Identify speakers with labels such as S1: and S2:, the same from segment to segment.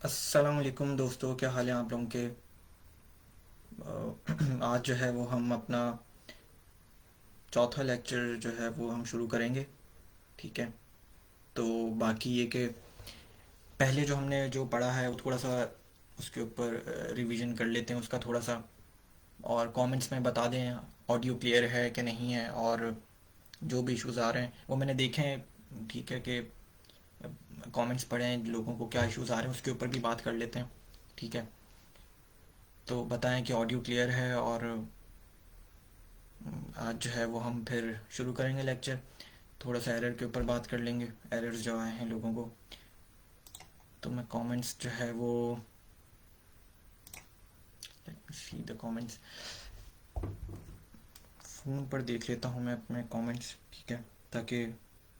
S1: अस्सलाम वालेकुम दोस्तों, क्या हाल है आप लोगों के। आज जो है वो हम अपना चौथा लेक्चर जो है वो हम शुरू करेंगे। ठीक है। तो बाकी ये कि पहले जो हमने जो पढ़ा है वो थोड़ा सा उसके ऊपर रिवीजन कर लेते हैं उसका थोड़ा सा। और कमेंट्स में बता दें ऑडियो क्लियर है कि नहीं है, और जो भी इश्यूज़ आ रहे हैं वो मैंने देखे हैं। ठीक है कि कमेंट्स पढ़े हैं, लोगों को क्या इश्यूज़ आ रहे हैं उसके ऊपर भी बात कर लेते हैं। ठीक है। तो बताएं कि ऑडियो क्लियर है, और आज जो है वो हम फिर शुरू करेंगे लेक्चर। थोड़ा सा एरर के ऊपर बात कर लेंगे, एरर्स जो आए हैं लोगों को। तो मैं कमेंट्स जो है वो let me see the comments, phone पर देख लेता हूँ मैं अपने कमेंट्स। ठीक है, ताकि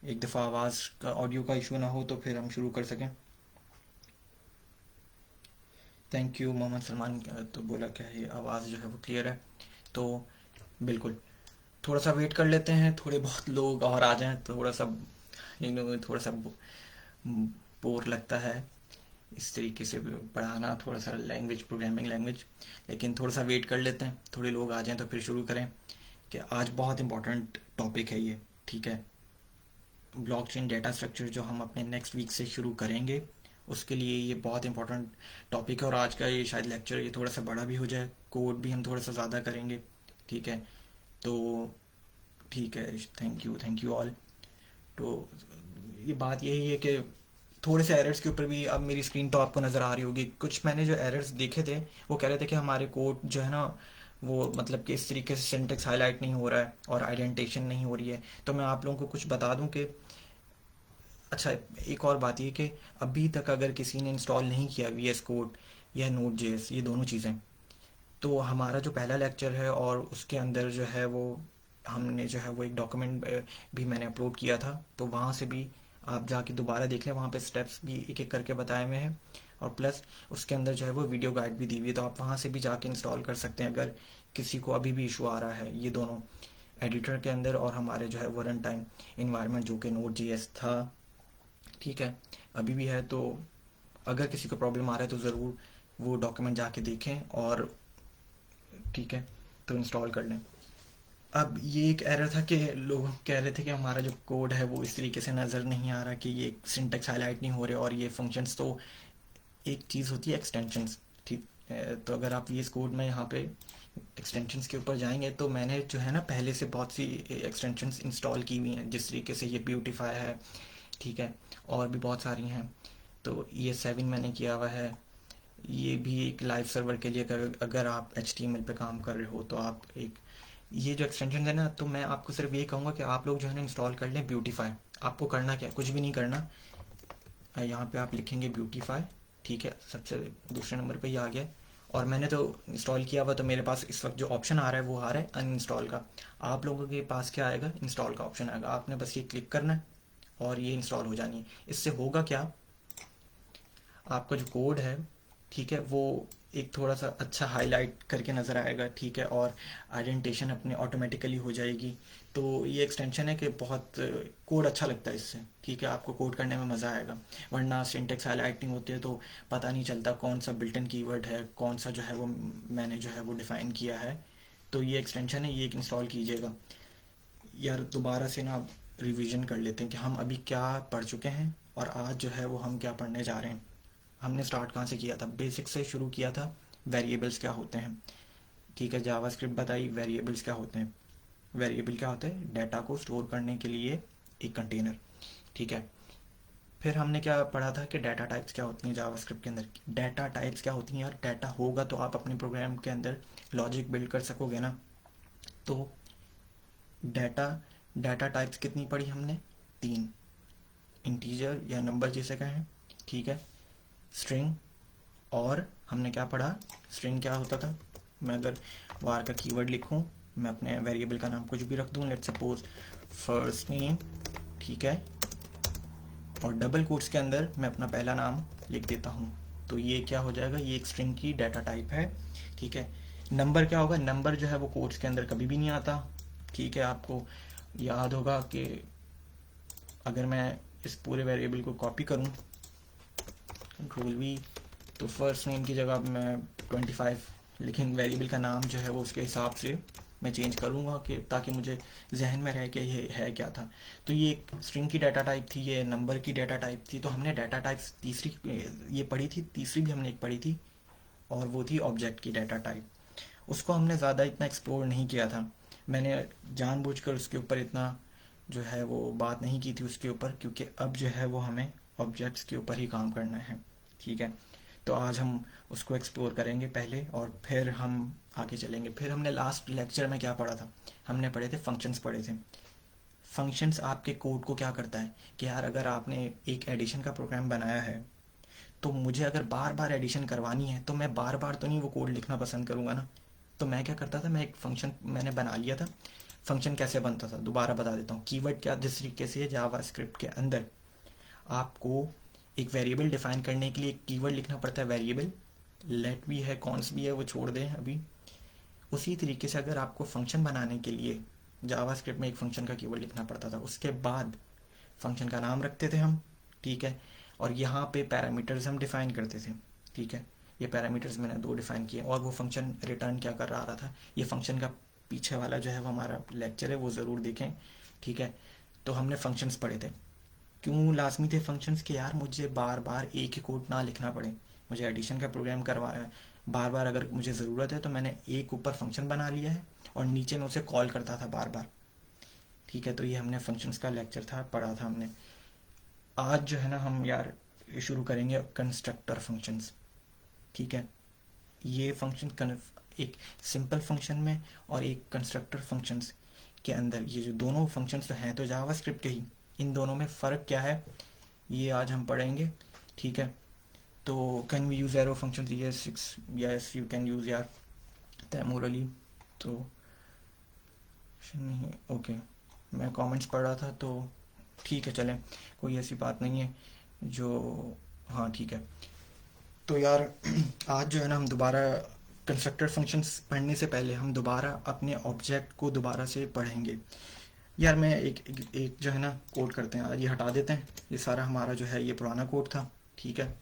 S1: एक दफ़ा आवाज़ का ऑडियो का इशू ना हो तो फिर हम शुरू कर सकें। Thank you Mohammed Salman. तो बोला क्या है, आवाज़ जो है वो क्लियर है। तो बिल्कुल थोड़ा सा वेट कर लेते हैं, थोड़े बहुत लोग और आ जाएं। थोड़ा सा थोड़ा सा बोर लगता है इस तरीके से पढ़ाना, थोड़ा सा लैंग्वेज, प्रोग्रामिंग लैंग्वेज। लेकिन थोड़ा सा वेट कर लेते हैं, थोड़े लोग आ जाएं तो फिर शुरू करें। कि आज बहुत इंपॉर्टेंट टॉपिक है ये। ठीक है। ब्लॉकचेन डेटा स्ट्रक्चर जो हम अपने नेक्स्ट वीक से शुरू करेंगे, उसके लिए ये बहुत इंपॉर्टेंट टॉपिक है। और आज का ये शायद लेक्चर ये थोड़ा सा बड़ा भी हो जाए, कोड भी हम थोड़ा सा ज़्यादा करेंगे। ठीक है। तो ठीक है, थैंक यू ऑल। तो ये बात यही है कि थोड़े से एरर्स के ऊपर भी, अब मेरी स्क्रीन तो आपको नज़र आ रही होगी, कुछ मैंने जो एरर्स देखे थे वो कह रहे थे कि हमारे कोड जो है ना वो मतलब कि इस तरीके से सिंटेक्स हाईलाइट नहीं हो रहा है और आइडेंटिफिकेशन नहीं हो रही है। तो मैं आप लोगों को कुछ बता दूं कि अच्छा, एक और बात ये कि अभी तक अगर किसी ने इंस्टॉल नहीं किया वी एस कोड या नोट जेएस, ये दोनों चीज़ें, तो हमारा जो पहला लेक्चर है और उसके अंदर जो है वो हमने जो है वो एक डॉक्यूमेंट भी मैंने अपलोड किया था, तो वहाँ से भी आप जाके दोबारा देख लें। वहाँ पे स्टेप्स भी एक एक करके बताए हुए हैं, और प्लस उसके अंदर जो है वो वीडियो गाइड भी दी हुई है, तो आप वहाँ से भी जाके इंस्टॉल कर सकते हैं अगर किसी को अभी भी इशू आ रहा है। ये दोनों एडिटर के अंदर और हमारे जो है वो रन टाइम इन्वायरमेंट जो कि नोट जी था। ठीक है, अभी भी है। तो अगर किसी को प्रॉब्लम आ रहा है तो ज़रूर वो डॉक्यूमेंट जाके देखें, और ठीक है, तो इंस्टॉल कर लें। अब ये एक एरर था कि लोग कह रहे थे कि हमारा जो कोड है वो इस तरीके से नज़र नहीं आ रहा, कि ये सिंटेक्स हाईलाइट नहीं हो रहे और ये फंक्शंस। तो एक चीज़ होती है एक्सटेंशंस। ठीक तो अगर आप वी एस कोड में यहाँ पे एक्सटेंशंस के ऊपर जाएंगे, तो मैंने जो है ना पहले से बहुत सी एक्सटेंशंस इंस्टॉल की हुई हैं, जिस तरीके से ये ब्यूटीफाई है। ठीक है। और भी बहुत सारी हैं। तो ये 7 मैंने किया हुआ है। ये भी एक लाइव सर्वर के लिए, अगर आप एच टी एम एल पे काम कर रहे हो तो आप एक ये जो एक्सटेंशन है ना, तो मैं आपको सिर्फ ये कहूँगा कि आप लोग जो है ना इंस्टॉल कर लें ब्यूटीफाई। आपको करना क्या है, कुछ भी नहीं करना। यहाँ पे आप लिखेंगे ब्यूटीफाई। ठीक है, सबसे दूसरे नंबर पे ही आ गया। और मैंने तो इंस्टॉल किया हुआ, तो मेरे पास इस वक्त जो ऑप्शन आ रहा है वो आ रहा है अनइंस्टॉल का। आप लोगों के पास क्या आएगा, इंस्टॉल का ऑप्शन आएगा। आपने बस ये क्लिक करना है और ये इंस्टॉल हो जानी है। इससे होगा क्या, आपका जो कोड है, ठीक है, वो एक थोड़ा सा अच्छा हाईलाइट करके नज़र आएगा। ठीक है, और आइडेंटिफिकेशन अपने ऑटोमेटिकली हो जाएगी। तो ये एक्सटेंशन है कि बहुत कोड अच्छा लगता है इससे। ठीक है, आपको कोड करने में मज़ा आएगा। वरना सिंटेक्स हाईलाइट नहीं होती है तो पता नहीं चलता कौन सा बिल्टन कीवर्ड है, कौन सा जो है वो मैंने जो है वो डिफ़ाइन किया है। तो ये एक्सटेंशन है, ये एक इंस्टॉल कीजिएगा। यार दोबारा से ना रिवीजन कर लेते हैं कि हम अभी क्या पढ़ चुके हैं और आज जो है वो हम क्या पढ़ने जा रहे हैं। हमने स्टार्ट कहाँ से किया था, बेसिक से शुरू किया था। वेरिएबल्स क्या होते हैं। ठीक है, जावास्क्रिप्ट बताई वेरिएबल्स क्या होते हैं। वेरिएबल क्या होता है, डाटा को स्टोर करने के लिए एक कंटेनर। ठीक है। फिर हमने क्या पढ़ा था कि डाटा टाइप्स क्या होती हैं जावास्क्रिप्ट के अंदर। डाटा टाइप्स क्या होती हैं यार, डाटा होगा तो आप अपने प्रोग्राम के अंदर लॉजिक बिल्ड कर सकोगे ना। तो डाटा डाटा टाइप्स कितनी पढ़ी हमने, 3। इंटीजर या नंबर जिसे कहें। ठीक है। स्ट्रिंग, और हमने क्या पढ़ा, स्ट्रिंग क्या होता था, मैं अगर वार का कीवर्ड लिखूं, मैं अपने वेरिएबल का नाम कुछ भी रख दूं, लेट्स सपोज फर्स्ट नेम। ठीक है, और डबल कोट्स के अंदर मैं अपना पहला नाम लिख देता हूं। तो ये क्या हो जाएगा, ये एक स्ट्रिंग की डाटा टाइप है। ठीक है। नंबर क्या होगा, नंबर जो है वो कोट्स के अंदर कभी भी नहीं आता। ठीक है, आपको याद होगा कि अगर मैं इस पूरे वेरिएबल को कॉपी करूं, कंट्रोल वी, तो फर्स्ट नेम की जगह मैं 25, लेकिन वेरिएबल का नाम जो है वो उसके हिसाब से मैं चेंज करूँगा कि ताकि मुझे जहन में रहे कि ये है क्या था। तो ये एक स्ट्रिंग की डाटा टाइप थी, ये नंबर की डाटा टाइप थी। तो हमने डाटा टाइप्स तीसरी ये पढ़ी थी, तीसरी भी हमने एक पढ़ी थी, और वो थी ऑब्जेक्ट की डाटा टाइप। उसको हमने ज़्यादा इतना एक्सप्लोर नहीं किया था। मैंने जानबूझकर उसके ऊपर इतना जो है वो बात नहीं की थी उसके ऊपर, क्योंकि अब जो है वो हमें ऑब्जेक्ट्स के ऊपर ही काम करना है। ठीक है, तो आज हम उसको एक्सप्लोर करेंगे पहले, और फिर हम आगे चलेंगे। फिर हमने लास्ट लेक्चर में क्या पढ़ा था, हमने पढ़े थे फंक्शंस पढ़े थे। फंक्शंस आपके कोड को क्या करता है कि यार अगर आपने एक एडिशन का प्रोग्राम बनाया है, तो मुझे अगर बार बार एडिशन करवानी है तो मैं बार बार तो नहीं वो कोड लिखना पसंद करूँगा ना। तो मैं क्या करता था, मैं एक फंक्शन मैंने बना लिया था। फंक्शन कैसे बनता था दोबारा बता देता हूँ। कीवर्ड क्या, जिस तरीके से जावा स्क्रिप्ट के अंदर आपको एक वेरिएबल डिफाइन करने के लिए एक कीवर्ड लिखना पड़ता है, वेरिएबल। लेट भी है, कॉन्स भी है, वो छोड़ दें अभी। उसी तरीके से अगर आपको फंक्शन बनाने के लिए जावा स्क्रिप्ट में एक फंक्शन का कीवर्ड लिखना पड़ता था, उसके बाद फंक्शन का नाम रखते थे हम। ठीक है, और यहाँ पे पैरामीटर्स हम डिफाइन करते थे। ठीक है, ये पैरामीटर्स मैंने दो डिफाइन किए, और वो फंक्शन रिटर्न क्या कर रहा था। ये फंक्शन का पीछे वाला जो है वो हमारा लेक्चर है, वो ज़रूर देखें। ठीक है, तो हमने फंक्शंस पढ़े थे। क्यों लाजमी थे फंक्शंस कि यार मुझे बार बार एक ही कोड ना लिखना पड़े। मुझे एडिशन का प्रोग्राम करवा बार बार अगर मुझे ज़रूरत है तो मैंने एक ऊपर फंक्शन बना लिया है, और नीचे में उसे कॉल करता था बार बार। ठीक है, तो ये हमने फंक्शंस का लेक्चर था, पढ़ा था हमने। आज जो है ना हम यार शुरू करेंगे कंस्ट्रक्टर फंक्शंस। ठीक है, ये फंक्शन एक सिंपल फंक्शन में और एक कंस्ट्रक्टर फंक्शंस के अंदर, ये जो दोनों फंक्शंस तो हैं तो जावास्क्रिप्ट के ही, इन दोनों में फ़र्क क्या है ये आज हम पढ़ेंगे। ठीक है, तो can we use arrow function, yes yes you can use यार, तैमूरली। तो नहीं, ओके, मैं कमेंट्स पढ़ रहा था तो ठीक है, चलें, कोई ऐसी बात नहीं है जो, हाँ ठीक है। तो यार आज जो है ना हम दोबारा कंस्ट्रक्टर फंक्शंस पढ़ने से पहले हम दोबारा अपने ऑब्जेक्ट को दोबारा से पढ़ेंगे। यार मैं एक जो है ना कोड करते हैं, ये हटा देते हैं, ये सारा हमारा जो है ये पुराना कोड था। ठीक है,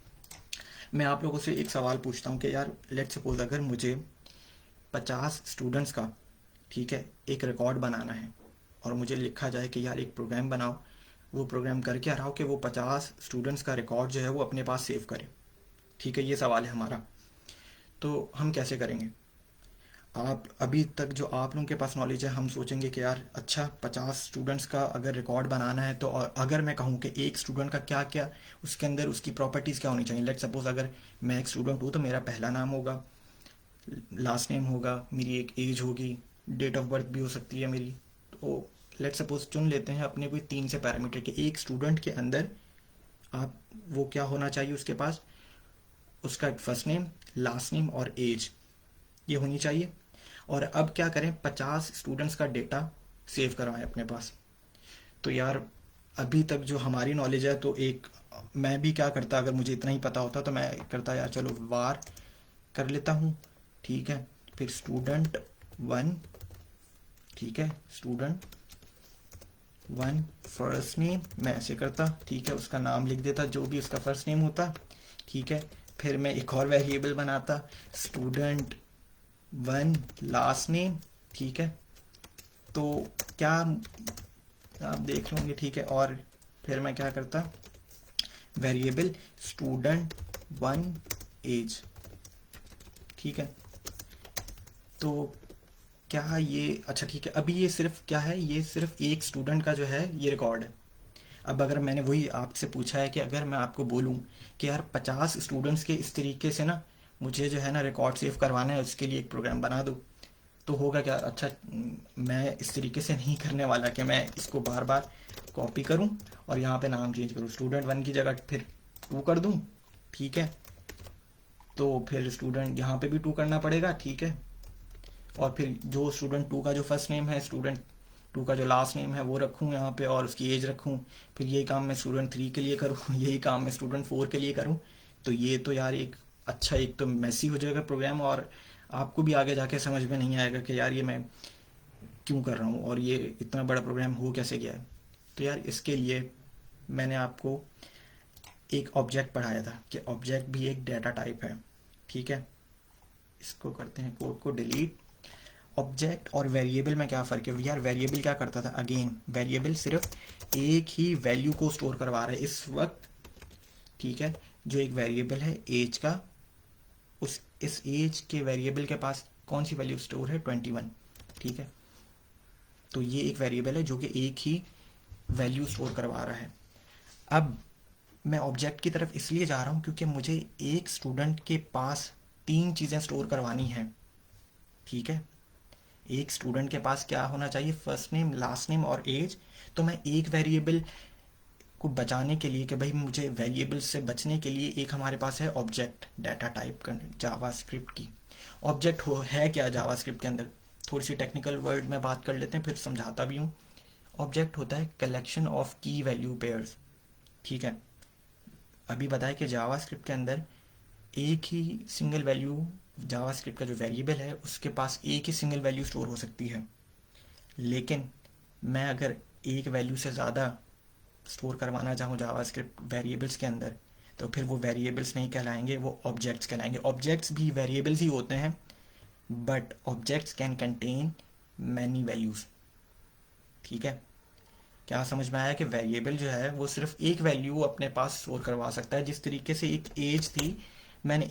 S1: मैं आप लोगों से एक सवाल पूछता हूँ कि यार लेट सपोज अगर मुझे 50 स्टूडेंट्स का, ठीक है, एक रिकॉर्ड बनाना है, और मुझे लिखा जाए कि यार एक प्रोग्राम बनाओ, वो प्रोग्राम करके आ रहा हो कि वो 50 स्टूडेंट्स का रिकॉर्ड जो है वो अपने पास सेव करे। ठीक है, ये सवाल है हमारा। तो हम कैसे करेंगे। आप अभी तक जो आप लोगों के पास नॉलेज है, हम सोचेंगे कि यार अच्छा 50 स्टूडेंट्स का अगर रिकॉर्ड बनाना है, तो अगर मैं कहूँ कि एक स्टूडेंट का क्या क्या उसके अंदर उसकी प्रॉपर्टीज़ क्या होनी चाहिए। लेट सपोज अगर मैं एक स्टूडेंट हूँ तो मेरा पहला नाम होगा, लास्ट नेम होगा, मेरी एक एज होगी, डेट ऑफ बर्थ भी हो सकती है मेरी। तो लेट सपोज चुन लेते हैं अपने कोई 3 से पैरामीटर के, एक स्टूडेंट के अंदर आप वो क्या होना चाहिए उसके पास, उसका फर्स्ट नेम, लास्ट नेम और एज, ये होनी चाहिए। और अब क्या करें, 50 स्टूडेंट्स का डेटा सेव करवाएं अपने पास। तो यार अभी तक जो हमारी नॉलेज है, तो एक मैं भी क्या करता, अगर मुझे इतना ही पता होता तो मैं करता यार चलो वार कर लेता हूँ। ठीक है, फिर स्टूडेंट 1, ठीक है, स्टूडेंट 1 फर्स्ट नेम, मैं ऐसे करता। ठीक है, उसका नाम लिख देता जो भी उसका फर्स्ट नेम होता। ठीक है, फिर मैं एक और वेरिएबल बनाता, स्टूडेंट 1 लास्ट नेम। ठीक है, तो क्या आप देख लोगे। ठीक है, और फिर मैं क्या करता, वेरिएबल स्टूडेंट 1 एज। ठीक है, तो क्या ये अच्छा ठीक है, अभी ये सिर्फ क्या है, ये सिर्फ एक स्टूडेंट का जो है ये रिकॉर्ड है। अब अगर मैंने वही आपसे पूछा है कि अगर मैं आपको बोलूं कि यार 50 स्टूडेंट्स के इस तरीके से ना मुझे जो है ना रिकॉर्ड सेव करवाना है, उसके लिए एक प्रोग्राम बना दो, तो होगा क्या। अच्छा मैं इस तरीके से नहीं करने वाला कि मैं इसको बार बार कॉपी करूं और यहाँ पे नाम चेंज करूं, स्टूडेंट 1 की जगह फिर 2 कर दूं। ठीक है, तो फिर स्टूडेंट यहाँ पे भी 2 करना पड़ेगा। ठीक है, और फिर जो स्टूडेंट 2 का जो फर्स्ट नेम है, स्टूडेंट 2 का जो लास्ट नेम है वो रखूँ यहाँ पे, और उसकी एज रखूँ। फिर यही काम मैं स्टूडेंट 3 के लिए करूँ, यही काम मैं स्टूडेंट 4 के लिए करूँ। तो ये तो यार एक अच्छा, एक तो मैसी हो जाएगा प्रोग्राम, और आपको भी आगे जाके समझ में नहीं आएगा कि यार ये मैं क्यों कर रहा हूँ और ये इतना बड़ा प्रोग्राम हो कैसे गया है। तो यार इसके लिए मैंने आपको एक ऑब्जेक्ट पढ़ाया था कि ऑब्जेक्ट भी एक डेटा टाइप है, ठीक है। इसको करते हैं कोड को डिलीट। ऑब्जेक्ट और वेरिएबल में क्या फ़र्क है यार? वेरिएबल क्या करता था? अगेन वेरिएबल सिर्फ एक ही वैल्यू को स्टोर करवा रहा है इस वक्त, ठीक है। जो एक वेरिएबल है एज का, उस इस एज के वेरिएबल के पास कौन सी वैल्यू स्टोर है? 21, ठीक है। तो ये एक वेरिएबल है जो कि एक ही वैल्यू स्टोर करवा रहा है। अब मैं ऑब्जेक्ट की तरफ इसलिए जा रहा हूँ क्योंकि मुझे एक स्टूडेंट के पास तीन चीज़ें स्टोर करवानी हैं, ठीक है। एक स्टूडेंट के पास क्या होना चाहिए? फर्स्ट नेम, लास्ट नेम और एज। तो मैं एक वेरिएबल को बचाने के लिए, कि भाई मुझे वेरिएबल से बचने के लिए, एक हमारे पास है ऑब्जेक्ट डाटा टाइप का जावास्क्रिप्ट की। ऑब्जेक्ट हो है क्या जावास्क्रिप्ट के अंदर? थोड़ी सी टेक्निकल वर्ड में बात कर लेते हैं, फिर समझाता भी हूँ। ऑब्जेक्ट होता है collection of key value pairs, ठीक है। अभी बताया कि जावास्क्रिप्ट के अंदर एक ही सिंगल वैल्यू, जावास्क्रिप्ट का जो वेरिएबल है उसके पास एक ही सिंगल वैल्यू स्टोर हो सकती है। लेकिन मैं अगर एक वैल्यू से ज़्यादा स्टोर करवाना चाहूँ जावास्क्रिप्ट वेरिएबल्स के अंदर, तो फिर वो वेरिएबल्स नहीं कहलाएंगे, वो ऑब्जेक्ट्स कहलाएंगे। ऑब्जेक्ट्स भी वेरिएबल्स ही होते हैं, but objects can contain many values, ठीक है। क्या समझ में आया कि वेरिएबल जो है वो सिर्फ एक वैल्यू अपने पास स्टोर करवा सकता है। जिस तरीके से एक एज थी, मैंने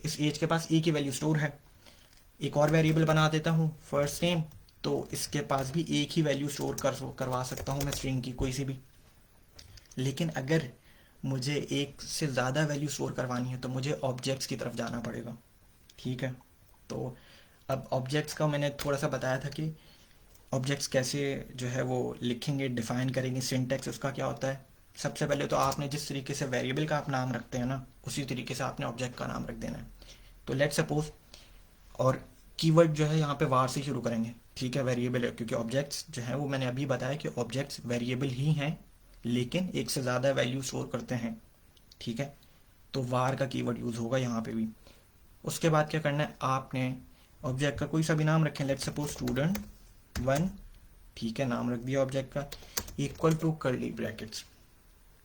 S1: इस एज के पास एक ही वैल्यू स्टोर है। एक और वेरिएबल बना देता हूँ फर्स्ट नेम, तो इसके पास भी एक ही वैल्यू स्टोर करवा सकता हूँ मैं, स्ट्रिंग की कोई सी भी। लेकिन अगर मुझे एक से ज़्यादा वैल्यू स्टोर करवानी है तो मुझे ऑब्जेक्ट्स की तरफ जाना पड़ेगा, ठीक है। तो अब ऑब्जेक्ट्स का मैंने थोड़ा सा बताया था कि ऑब्जेक्ट्स कैसे जो है वो लिखेंगे, डिफाइन करेंगे, सिंटैक्स उसका क्या होता है। सबसे पहले तो आपने जिस तरीके से वेरिएबल का आप नाम रखते हैं ना, उसी तरीके से आपने ऑब्जेक्ट का नाम रख देना है। तो लेट सपोज, और कीवर्ड जो है यहाँ पे वार से शुरू करेंगे, ठीक है। वेरिएबल है क्योंकि ऑब्जेक्ट्स जो है वो मैंने अभी बताया कि ऑब्जेक्ट्स वेरिएबल ही हैं, लेकिन एक से ज़्यादा वैल्यू स्टोर करते हैं, ठीक है। तो वार का कीवर्ड यूज़ होगा यहाँ पे भी। उसके बाद क्या करना है, आपने ऑब्जेक्ट का कोई सा भी नाम रखें, लेट सपोज स्टूडेंट 1, ठीक है, नाम रख दिया ऑब्जेक्ट का, इक्वल टू कर्ली ब्रैकेट्स।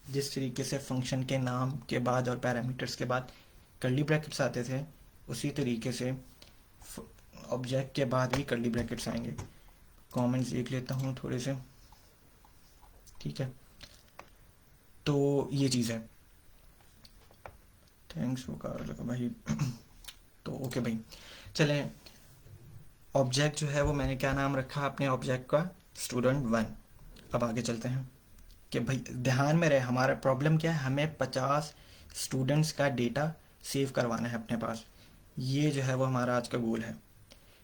S1: जिस तरीके से फंक्शन के नाम के बाद और पैरामीटर्स के बाद कर्ली ब्रैकेट्स आते थे, उसी तरीके से ऑब्जेक्ट के बाद भी कर्ली ब्रैकेट्स आएंगे। कमेंट्स देख लेता हूँ थोड़े से, ठीक है। तो ये चीज़ है। थैंक्स भाई। तो ओके भाई, चलें। ऑब्जेक्ट जो है वो मैंने क्या नाम रखा अपने ऑब्जेक्ट का? स्टूडेंट 1। अब आगे चलते हैं कि भाई ध्यान में रहे, हमारा प्रॉब्लम क्या है, हमें 50 स्टूडेंट्स का डेटा सेव करवाना है अपने पास। ये जो है वो हमारा आज का गोल है।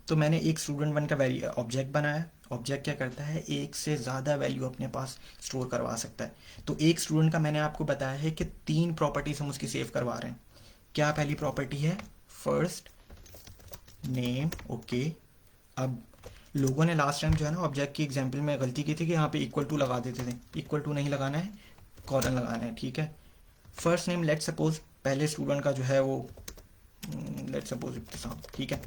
S1: तो मैंने एक स्टूडेंट 1 का ऑब्जेक्ट बनाया। ऑब्जेक्ट क्या करता है? एक से ज़्यादा वैल्यू अपने पास स्टोर करवा सकता है। तो एक स्टूडेंट का मैंने आपको बताया है कि 3 प्रॉपर्टीज हम उसकी सेव करवा रहे हैं। क्या पहली प्रॉपर्टी है? First name, okay. अब लोगों ने लास्ट टाइम जो है ना ऑब्जेक्ट की एग्जांपल में गलती की थी कि यहाँ पे इक्वल टू लगा देते थे। इक्वल टू नहीं लगाना है, कॉलन लगाना है, ठीक है। फर्स्ट नेम लेट सपोज पहले स्टूडेंट का जो है वो लेट सपोज इब्तिसाम, ठीक है,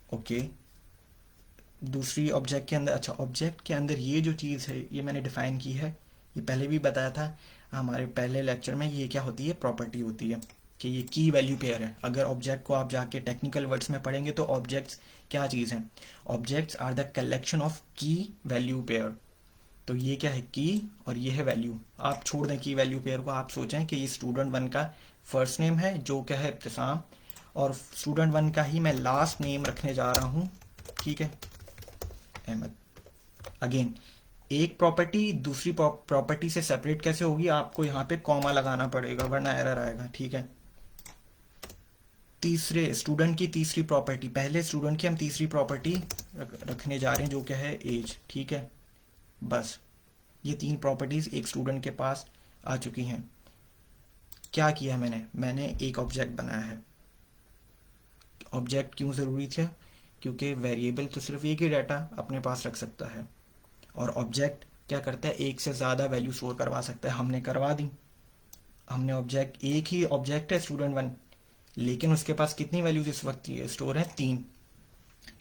S1: ओके। दूसरी ऑब्जेक्ट के अंदर, अच्छा ऑब्जेक्ट के अंदर ये जो चीज़ है ये मैंने डिफाइन की है, ये पहले भी बताया था हमारे पहले लेक्चर में। ये क्या होती है? प्रॉपर्टी होती है कि ये की वैल्यू पेयर है। अगर ऑब्जेक्ट को आप जाके टेक्निकल वर्ड्स में पढ़ेंगे तो ऑब्जेक्ट्स क्या चीज़ हैं? Objects are the collection of key value pair. तो ये क्या है? की, और ये है वैल्यू। आप छोड़ दें की वैल्यू पेयर को, आप सोचें कि ये स्टूडेंट 1 का फर्स्ट नेम है जो क्या है? इब्तिसाम। और स्टूडेंट 1 का ही मैं लास्ट नेम रखने जा रहा हूँ, ठीक है, अहमद। अगेन एक प्रॉपर्टी दूसरी प्रॉपर्टी से सेपरेट कैसे होगी? आपको यहाँ पे कॉमा लगाना पड़ेगा वरना एरर आएगा, ठीक है। तीसरे स्टूडेंट की तीसरी प्रॉपर्टी, पहले स्टूडेंट की हम तीसरी प्रॉपर्टी रखने जा रहे हैं जो क्या है? एज, ठीक है। बस ये 3 प्रॉपर्टीज एक स्टूडेंट के पास आ चुकी हैं। क्या किया मैंने एक ऑब्जेक्ट बनाया है। ऑब्जेक्ट क्यों ज़रूरी था? क्योंकि वेरिएबल तो सिर्फ एक ही डाटा अपने पास रख सकता है, और ऑब्जेक्ट क्या करता है? एक से ज़्यादा वैल्यू स्टोर करवा सकता है। हमने करवा दी। हमने ऑब्जेक्ट, एक ही ऑब्जेक्ट है स्टूडेंट 1, लेकिन उसके पास कितनी वैल्यूज इस वक्त स्टोर है? 3,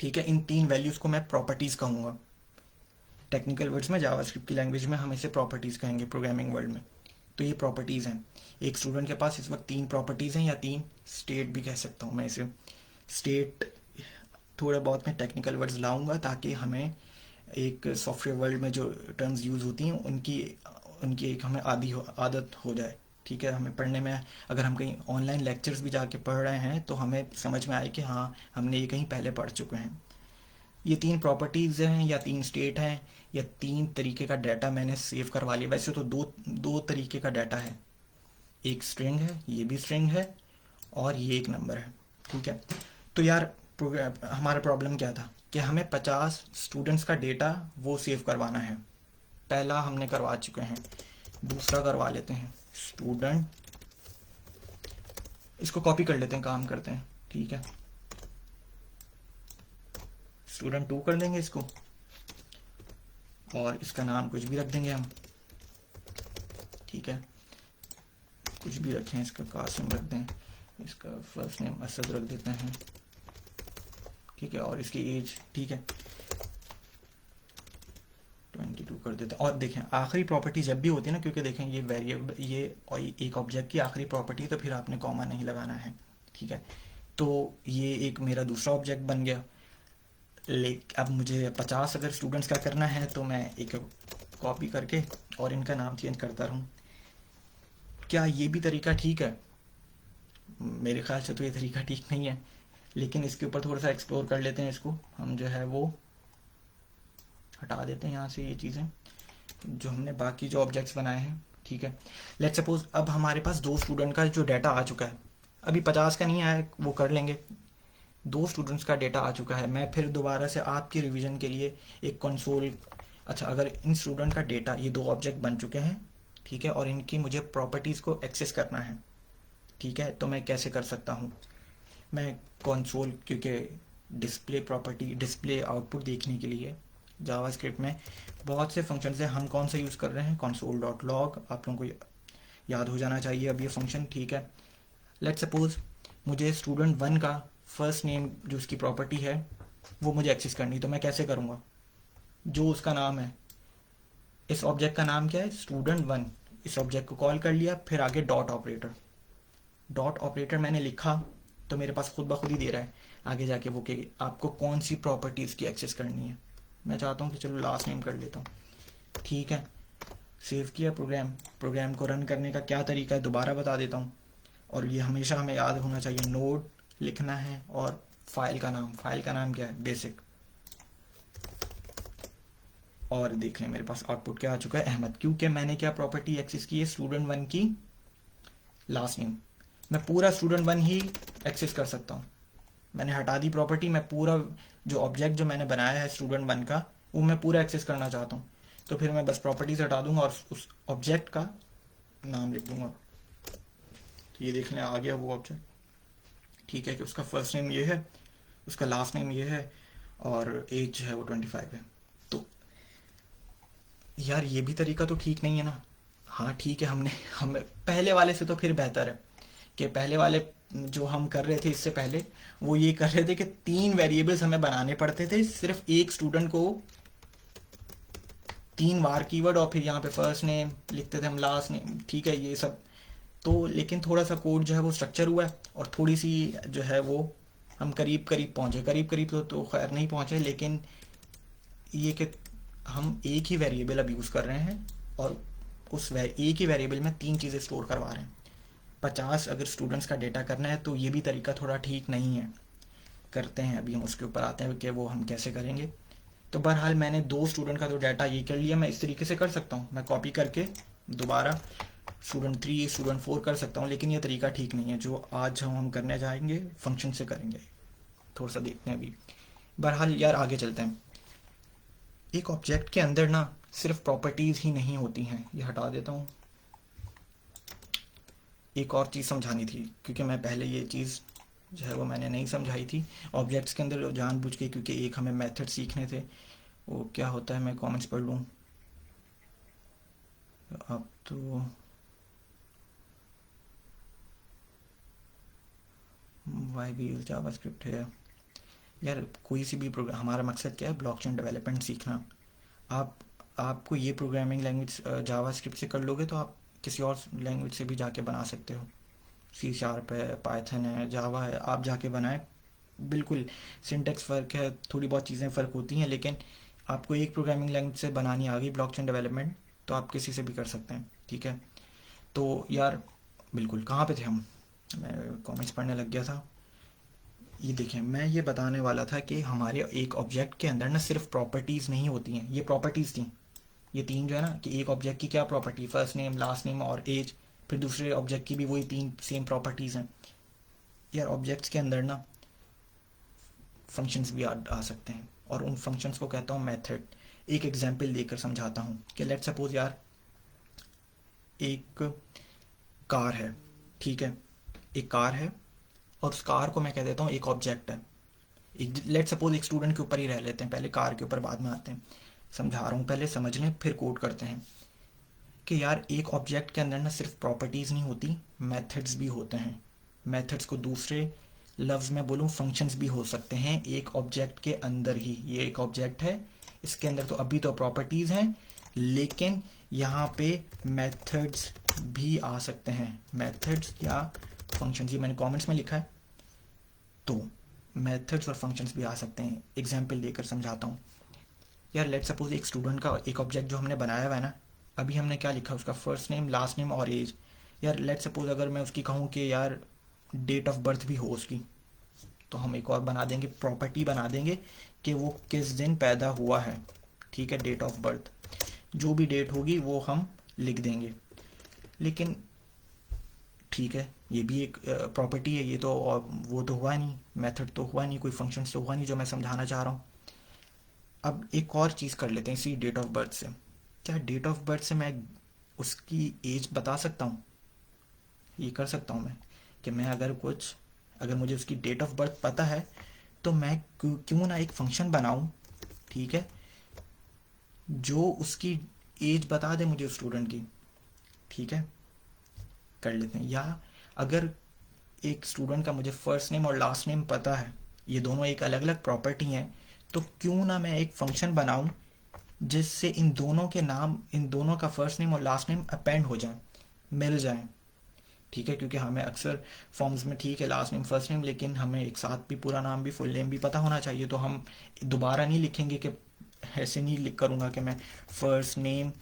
S1: ठीक है। इन 3 वैल्यूज़ को मैं प्रॉपर्टीज़ कहूँगा। टेक्निकल वर्ड्स में, जावास्क्रिप्ट की लैंग्वेज में हम इसे प्रॉपर्टीज़ कहेंगे प्रोग्रामिंग वर्ल्ड में। तो ये प्रॉपर्टीज़ हैं। एक स्टूडेंट के पास इस वक्त 3 प्रॉपर्टीज़ हैं, या 3 स्टेट भी कह सकता हूँ मैं इसे। स्टेट थोड़ा बहुत मैं टेक्निकल वर्ड्स लाऊंगा ताकि हमें एक सॉफ्टवेयर वर्ल्ड में जो टर्म्स यूज़ होती हैं उनकी उनकी एक हमें आदत हो जाए। ठीक है, हमें पढ़ने में, अगर हम कहीं ऑनलाइन लेक्चर्स भी जाके पढ़ रहे हैं तो हमें समझ में आए कि हाँ हमने ये कहीं पहले पढ़ चुके हैं। ये 3 प्रॉपर्टीज़ हैं या 3 स्टेट हैं या 3 तरीके का डाटा मैंने सेव करवा लिया। वैसे तो दो दो तरीके का डाटा है, एक स्ट्रिंग है, ये भी स्ट्रिंग है, और ये एक नंबर है। ठीक है, तो यार हमारा प्रॉब्लम क्या था कि हमें 50 स्टूडेंट्स का डेटा वो सेव करवाना है। पहला हमने करवा चुके हैं, दूसरा करवा लेते हैं स्टूडेंट, इसको कॉपी कर लेते हैं, काम करते हैं। ठीक है, स्टूडेंट 2 कर देंगे इसको, और इसका नाम कुछ भी रख देंगे हम। ठीक है, कुछ भी रखें, इसका कासिम रख दें, इसका फर्स्ट नेम असद रख देते हैं। ठीक है, और इसकी एज, ठीक है, 22 कर देते हैं। और देखें आखिरी प्रॉपर्टी जब भी होती है ना, क्योंकि देखें ये वेरिएबल, ये और एक ऑब्जेक्ट की आखिरी प्रॉपर्टी, तो फिर आपने कॉमा नहीं लगाना है। ठीक है, तो ये एक मेरा दूसरा ऑब्जेक्ट बन गया। अब मुझे 50 अगर स्टूडेंट्स का करना है तो मैं एक कॉपी करके और इनका नाम चेंज करता रहूँ। क्या ये भी तरीका ठीक है? मेरे ख्याल से तो ये तरीका ठीक नहीं है, लेकिन इसके ऊपर थोड़ा सा एक्सप्लोर कर लेते हैं। इसको हम जो है वो हटा देते हैं यहाँ से, ये चीज़ें जो हमने बाकी जो ऑब्जेक्ट्स बनाए हैं। ठीक है, लेट्स सपोज अब हमारे पास 2 स्टूडेंट का जो डाटा आ चुका है, अभी 50 का नहीं आया, वो कर लेंगे। 2 स्टूडेंट्स का डेटा आ चुका है, मैं फिर दोबारा से आपकी रिवीजन के लिए एक कंसोल, अच्छा अगर इन स्टूडेंट का डेटा, ये 2 ऑब्जेक्ट बन चुके हैं, ठीक है, और इनकी मुझे प्रॉपर्टीज़ को एक्सेस करना है। ठीक है, तो मैं कैसे कर सकता हूँ? मैं कंसोल, क्योंकि डिस्प्ले प्रॉपर्टी, डिस्प्ले आउटपुट देखने के लिए जावास्क्रिप्ट में बहुत से फंक्शन है। हम कौन सा यूज़ कर रहे हैं? console.log, आप लोगों को याद हो जाना चाहिए अब ये फंक्शन। ठीक है, लेट्स सपोज मुझे स्टूडेंट 1 का फर्स्ट नेम जो उसकी प्रॉपर्टी है वो मुझे एक्सेस करनी, तो मैं कैसे करूँगा? जो उसका नाम है, इस ऑब्जेक्ट का नाम क्या है? स्टूडेंट 1। इस ऑब्जेक्ट को कॉल कर लिया, फिर आगे डॉट ऑपरेटर, डॉट ऑपरेटर मैंने लिखा तो मेरे पास खुद ब खुद ही दे रहा है आगे जाके वो कि आपको कौन सी प्रॉपर्टीज़ की एक्सेस करनी है। मैं चाहता हूँ कि चलो लास्ट नेम कर लेता हूँ। ठीक है, सेव किया प्रोग्राम। प्रोग्राम को रन करने का क्या तरीका है दोबारा बता देता हूँ, और ये हमेशा हमें याद होना चाहिए, नोड लिखना है और फाइल का नाम, फाइल का नाम क्या है? बेसिक। और देख लें मेरे पास आउटपुट क्या आ चुका है? अहमद, क्योंकि मैंने क्या प्रॉपर्टी एक्सेस की है? स्टूडेंट 1 की लास्ट नेम। मैं पूरा स्टूडेंट 1 ही एक्सेस कर सकता हूँ, मैंने हटा दी प्रॉपर्टी। मैं पूरा जो ऑब्जेक्ट जो मैंने बनाया है स्टूडेंट 1 का, वो मैं पूरा एक्सेस करना चाहता हूँ, तो फिर मैं बस प्रॉपर्टीज हटा दूंगा और उस ऑब्जेक्ट का नाम लिख दूंगा। तो ये देख लें आ गया वो ऑब्जेक्ट। ठीक है, कि उसका फर्स्ट नेम ये है, उसका लास्ट नेम ये है, और एज जो है वो 25 है। तो यार ये भी तरीका तो ठीक नहीं है ना। हाँ ठीक है, हमें पहले वाले से तो फिर बेहतर है कि पहले वाले जो हम कर रहे थे इससे पहले, वो ये कर रहे थे कि 3 वेरिएबल्स हमें बनाने पड़ते थे सिर्फ एक स्टूडेंट को, 3 बार कीवर्ड, और फिर यहाँ पे फर्स्ट नेम लिखते थे हम, लास्ट नेम। ठीक है, ये सब तो, लेकिन थोड़ा सा कोड जो है वो स्ट्रक्चर हुआ है, और थोड़ी सी जो है वो हम करीब करीब पहुँचे। करीब करीब तो खैर नहीं पहुँचे, लेकिन ये कि हम एक ही वेरिएबल अब यूज़ कर रहे हैं, और एक ही वेरिएबल में 3 चीज़ें स्टोर करवा रहे हैं। 50 अगर स्टूडेंट्स का डेटा करना है तो ये भी तरीका थोड़ा ठीक नहीं है। करते हैं अभी हम उसके ऊपर आते हैं कि वो हम कैसे करेंगे। तो बहरहाल मैंने 2 स्टूडेंट का तो डाटा ये कर लिया, मैं इस तरीके से कर सकता हूँ, मैं कॉपी करके दोबारा स्टूडेंट 3 स्टूडेंट 4 कर सकता हूँ, लेकिन ये तरीका ठीक नहीं है जो आज हम करने जाएंगे, फंक्शन से करेंगे। थोड़ा सा देखते हैं अभी। बहरहाल यार आगे चलते हैं। एक ऑब्जेक्ट के अंदर ना सिर्फ प्रॉपर्टीज़ ही नहीं होती हैं, ये हटा देता हूँ। एक और चीज़ समझानी थी, क्योंकि मैं पहले ये चीज़ जो है वो मैंने नहीं समझाई थी ऑब्जेक्ट्स के अंदर जानबूझ के, क्योंकि एक हमें मेथड सीखने थे। वो क्या होता है, मैं कमेंट्स पढ़ लूँ अब तो। वाई भी यूज जावास्क्रिप्ट है यार, कोई सी भी प्रोग्राम, हमारा मकसद क्या है? ब्लॉकचेन डेवलपमेंट सीखना। आप आपको ये प्रोग्रामिंग लैंग्वेज जावास्क्रिप्ट से कर लोगे तो आप किसी और लैंग्वेज से भी जाके बना सकते हो। सी शार्प है, पाइथन है, जावा है, आप जाके बनाएं। बिल्कुल सिंटेक्स फ़र्क है, थोड़ी बहुत चीज़ें फ़र्क होती हैं, लेकिन आपको एक प्रोग्रामिंग लैंग्वेज से बनानी आ गई ब्लॉकचेन डेवलपमेंट तो आप किसी से भी कर सकते हैं। ठीक है, तो यार बिल्कुल कहाँ पे थे हम? मैं कमेंट्स पढ़ने लग गया था। ये देखिए, मैं ये बताने वाला था कि हमारे एक ऑब्जेक्ट के अंदर ना सिर्फ प्रॉपर्टीज़ नहीं होती हैं। ये प्रॉपर्टीज़ थी, ये तीन जो है ना, कि एक ऑब्जेक्ट की क्या property, first name, last name और एज, फिर दूसरे ऑब्जेक्ट की भी वही तीन सेम प्रॉपर्टीज़ हैं। यार ऑब्जेक्ट्स के अंदर ना फंक्शंस भी आ सकते हैं, और उन फंक्शंस को कहता हूँ मेथड। एक एग्जांपल देकर समझाता हूँ कि लेट्स सपोज यार एक कार है। ठीक है, एक कार है और उस कार को मैं कह देता हूँ एक ऑब्जेक्ट है। लेट्स सपोज एक स्टूडेंट के ऊपर ही रह लेते हैं, पहले कार के ऊपर बाद में आते हैं। समझा रहा हूँ, पहले समझ लें फिर कोड करते हैं। कि यार एक ऑब्जेक्ट के अंदर ना सिर्फ प्रॉपर्टीज़ नहीं होती, मेथड्स भी होते हैं। मेथड्स को दूसरे लफ्ज़ में बोलूँ, फंक्शंस भी हो सकते हैं एक ऑब्जेक्ट के अंदर ही। ये एक ऑब्जेक्ट है, इसके अंदर तो अभी तो प्रॉपर्टीज़ हैं, लेकिन यहाँ पे मेथड्स भी आ सकते हैं। मेथड्स या फंक्शंस, ये मैंने कमेंट्स में लिखा है। तो मेथड्स और फंक्शंस भी आ सकते हैं। एग्जाम्पल देकर समझाता हूँ। यार लेट सपोज एक स्टूडेंट का एक ऑब्जेक्ट जो हमने बनाया हुआ है ना, अभी हमने क्या लिखा, उसका फर्स्ट नेम, लास्ट नेम और एज। यार लेट सपोज अगर मैं उसकी कहूँ कि यार डेट ऑफ बर्थ भी हो उसकी, तो हम एक और बना देंगे, प्रॉपर्टी बना देंगे कि वो किस दिन पैदा हुआ है। ठीक है, डेट ऑफ बर्थ, जो भी डेट होगी वो हम लिख देंगे। लेकिन ठीक है, ये भी एक प्रॉपर्टी है, ये तो, और वो तो हुआ नहीं, मेथड तो हुआ नहीं, कोई फंक्शन तो हुआ नहीं जो मैं समझाना चाह रहा हूँ। अब एक और चीज़ कर लेते हैं इसी डेट ऑफ बर्थ से। क्या डेट ऑफ बर्थ से मैं उसकी एज बता सकता हूँ? ये कर सकता हूँ मैं कि मैं अगर मुझे उसकी डेट ऑफ बर्थ पता है तो मैं क्यों ना एक फंक्शन बनाऊँ, ठीक है, जो उसकी एज बता दे मुझे, स्टूडेंट की। ठीक है, कर लेते हैं। या अगर एक स्टूडेंट का मुझे फर्स्ट नेम और लास्ट नेम पता है, ये दोनों एक अलग अलग प्रॉपर्टी हैं, तो क्यों ना मैं एक फंक्शन बनाऊं जिससे इन दोनों के नाम, इन दोनों का फर्स्ट नेम और लास्ट नेम अपेंड हो जाए, मिल जाए। ठीक है, क्योंकि हमें अक्सर फॉर्म्स में ठीक है लास्ट नेम फर्स्ट नेम, लेकिन हमें एक साथ भी पूरा नाम भी, फुल नेम भी पता होना चाहिए। तो हम दोबारा नहीं लिखेंगे कि, ऐसे नहीं लिख करूँगा कि मैं फर्स्ट नेम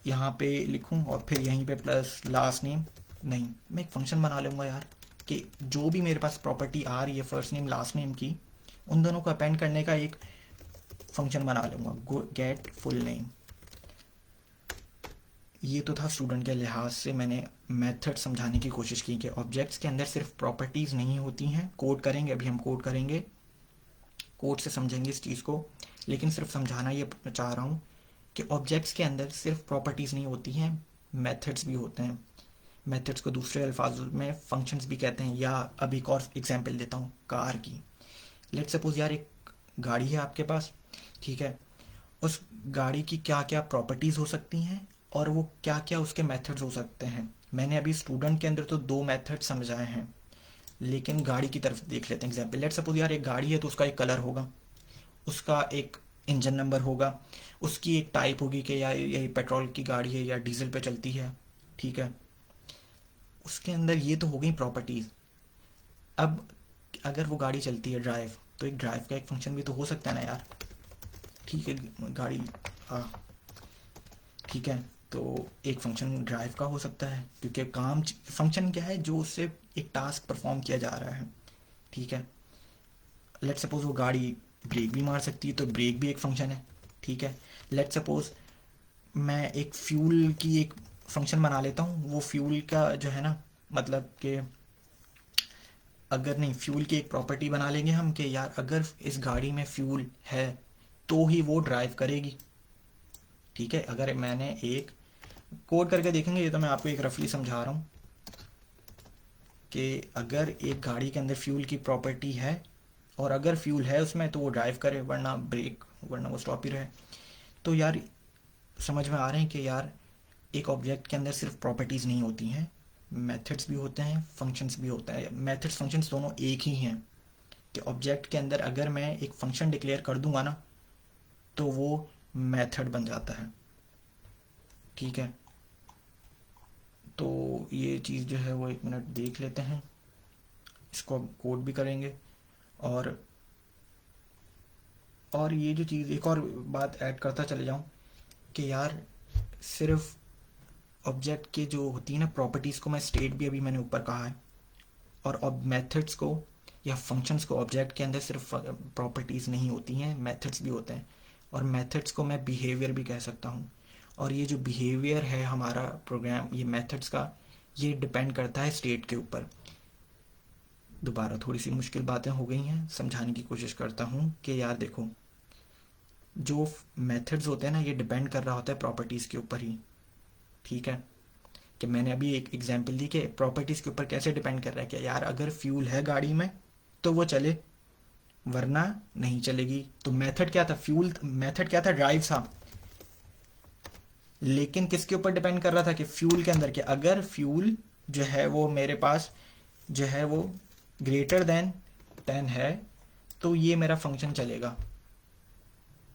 S1: यहाँ पे लिखूँ और फिर यहीं पे प्लस लास्ट नेम। नहीं, मैं एक फंक्शन बना लूँगा यार, कि जो भी मेरे पास प्रॉपर्टी आ रही है फर्स्ट नेम लास्ट नेम की, उन दोनों को अपेंड करने का एक फंक्शन बना लूँगा, गेट फुल नेम। ये तो था स्टूडेंट के लिहाज से, मैंने मेथड समझाने की कोशिश की कि ऑब्जेक्ट्स के अंदर सिर्फ प्रॉपर्टीज़ नहीं होती हैं। कोड करेंगे, अभी हम कोड करेंगे, कोड से समझेंगे इस चीज़ को, लेकिन सिर्फ समझाना ये चाह रहा हूँ कि ऑब्जेक्ट्स के अंदर सिर्फ प्रॉपर्टीज़ नहीं होती हैं, मेथड्स भी होते हैं। मेथड्स को दूसरे अल्फाज में फंक्शंस भी कहते हैं। या अब एक और एग्जांपल देता हूँ कार की। लेट्स सपोज यार एक गाड़ी है आपके पास, ठीक है, उस गाड़ी की क्या क्या प्रॉपर्टीज़ हो सकती हैं और वो क्या क्या उसके मेथड्स हो सकते हैं। मैंने अभी स्टूडेंट के अंदर तो दो मेथड समझाए हैं, लेकिन गाड़ी की तरफ देख लेते हैं एग्जाम्पल। लेट्स सपोज यार एक गाड़ी है तो उसका एक कलर होगा, उसका एक इंजन नंबर होगा, उसकी एक टाइप होगी कि या यही पेट्रोल की गाड़ी है या डीजल पे चलती है। ठीक है, उसके अंदर ये तो हो गई प्रॉपर्टीज़। अब अगर वो गाड़ी चलती है ड्राइव, तो एक ड्राइव का एक फंक्शन भी तो हो सकता है ना यार। ठीक है, गाड़ी, हाँ ठीक है, तो एक फंक्शन ड्राइव का हो सकता है, क्योंकि काम, फंक्शन क्या है, जो उससे एक टास्क परफॉर्म किया जा रहा है। ठीक है, लेट सपोज वो गाड़ी ब्रेक भी मार सकती है, तो ब्रेक भी एक फंक्शन है। ठीक है, लेट सपोज मैं एक फ्यूल की एक फंक्शन बना लेता हूँ, वो फ्यूल का जो है ना, मतलब कि अगर नहीं, फ्यूल की एक प्रॉपर्टी बना लेंगे हम कि यार अगर इस गाड़ी में फ्यूल है तो ही वो ड्राइव करेगी। ठीक है, अगर मैंने एक कोड करके देखेंगे, ये तो मैं आपको एक रफली समझा रहा हूँ कि अगर एक गाड़ी के अंदर फ्यूल की प्रॉपर्टी है और अगर फ्यूल है उसमें तो वो ड्राइव करे, वरना ब्रेक, वरना वो स्टॉप ही रहे। तो यार समझ में आ रहे हैं कि यार एक ऑब्जेक्ट के अंदर सिर्फ प्रॉपर्टीज़ नहीं होती हैं, मेथड्स भी होते हैं, फंक्शंस भी होता है। मेथड्स फंक्शंस दोनों एक ही हैं, कि ऑब्जेक्ट के अंदर अगर मैं एक फंक्शन डिक्लेयर कर दूंगा ना, तो वो मेथड बन जाता है। ठीक है, तो ये चीज़ जो है वो एक मिनट देख लेते हैं, इसको अब कोड भी करेंगे। और ये जो चीज़, एक और बात ऐड करता चले जाऊँ कि यार सिर्फ ऑब्जेक्ट के जो होती है ना प्रॉपर्टीज़ को, मैं स्टेट भी अभी मैंने ऊपर कहा है, और अब मेथड्स को या फंक्शंस को, ऑब्जेक्ट के अंदर सिर्फ प्रॉपर्टीज़ नहीं होती हैं, मेथड्स भी होते हैं। और मेथड्स को मैं बिहेवियर भी कह सकता हूँ। और ये जो बिहेवियर है हमारा प्रोग्राम, ये मेथड्स का, ये डिपेंड करता है स्टेट के ऊपर। दोबारा थोड़ी सी मुश्किल बातें हो गई हैं, समझाने की कोशिश करता हूँ कि यार देखो, जो मेथड्स होते हैं ना, ये डिपेंड कर रहा होता है प्रॉपर्टीज़ के ऊपर ही। ठीक है, कि मैंने अभी एक एग्जांपल दी कि प्रॉपर्टीज़ के ऊपर कैसे डिपेंड कर रहा है कि यार अगर फ्यूल है गाड़ी में तो वो चले, वरना नहीं चलेगी। तो मेथड क्या था, फ्यूल मेथड क्या था, ड्राइव था। लेकिन किसके ऊपर डिपेंड कर रहा था, कि फ्यूल के अंदर, कि अगर फ्यूल जो है वो मेरे पास जो है वो ग्रेटर देन 10 है तो ये मेरा फंक्शन चलेगा,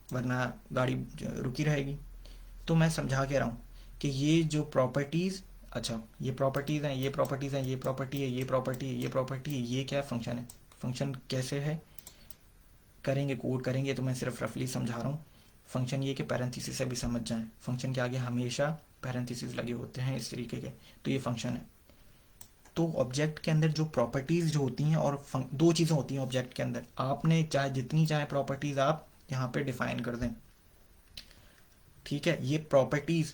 S1: वरना गाड़ी रुकी रहेगी। तो मैं समझा के रहा हूँ कि ये जो प्रॉपर्टीज़, अच्छा ये प्रॉपर्टीज़ हैं, ये प्रॉपर्टीज़ हैं, ये प्रॉपर्टी है, ये प्रॉपर्टी है, ये प्रॉपर्टी है, ये क्या फंक्शन है। फंक्शन कैसे है करेंगे, कोड करेंगे, तो मैं सिर्फ रफली समझा रहा हूँ। फंक्शन ये कि पैरेंथेसिस से भी समझ जाएं, फंक्शन के आगे हमेशा पैरेंथेसिस लगे होते हैं इस तरीके के, तो ये फंक्शन है। तो ऑब्जेक्ट के अंदर जो प्रॉपर्टीज़ जो होती हैं, और दो चीज़ें होती हैं ऑब्जेक्ट के अंदर, आपने चाहे जितनी चाहे प्रॉपर्टीज़ आप यहाँ पे डिफाइन कर दें। ठीक है, ये प्रॉपर्टीज़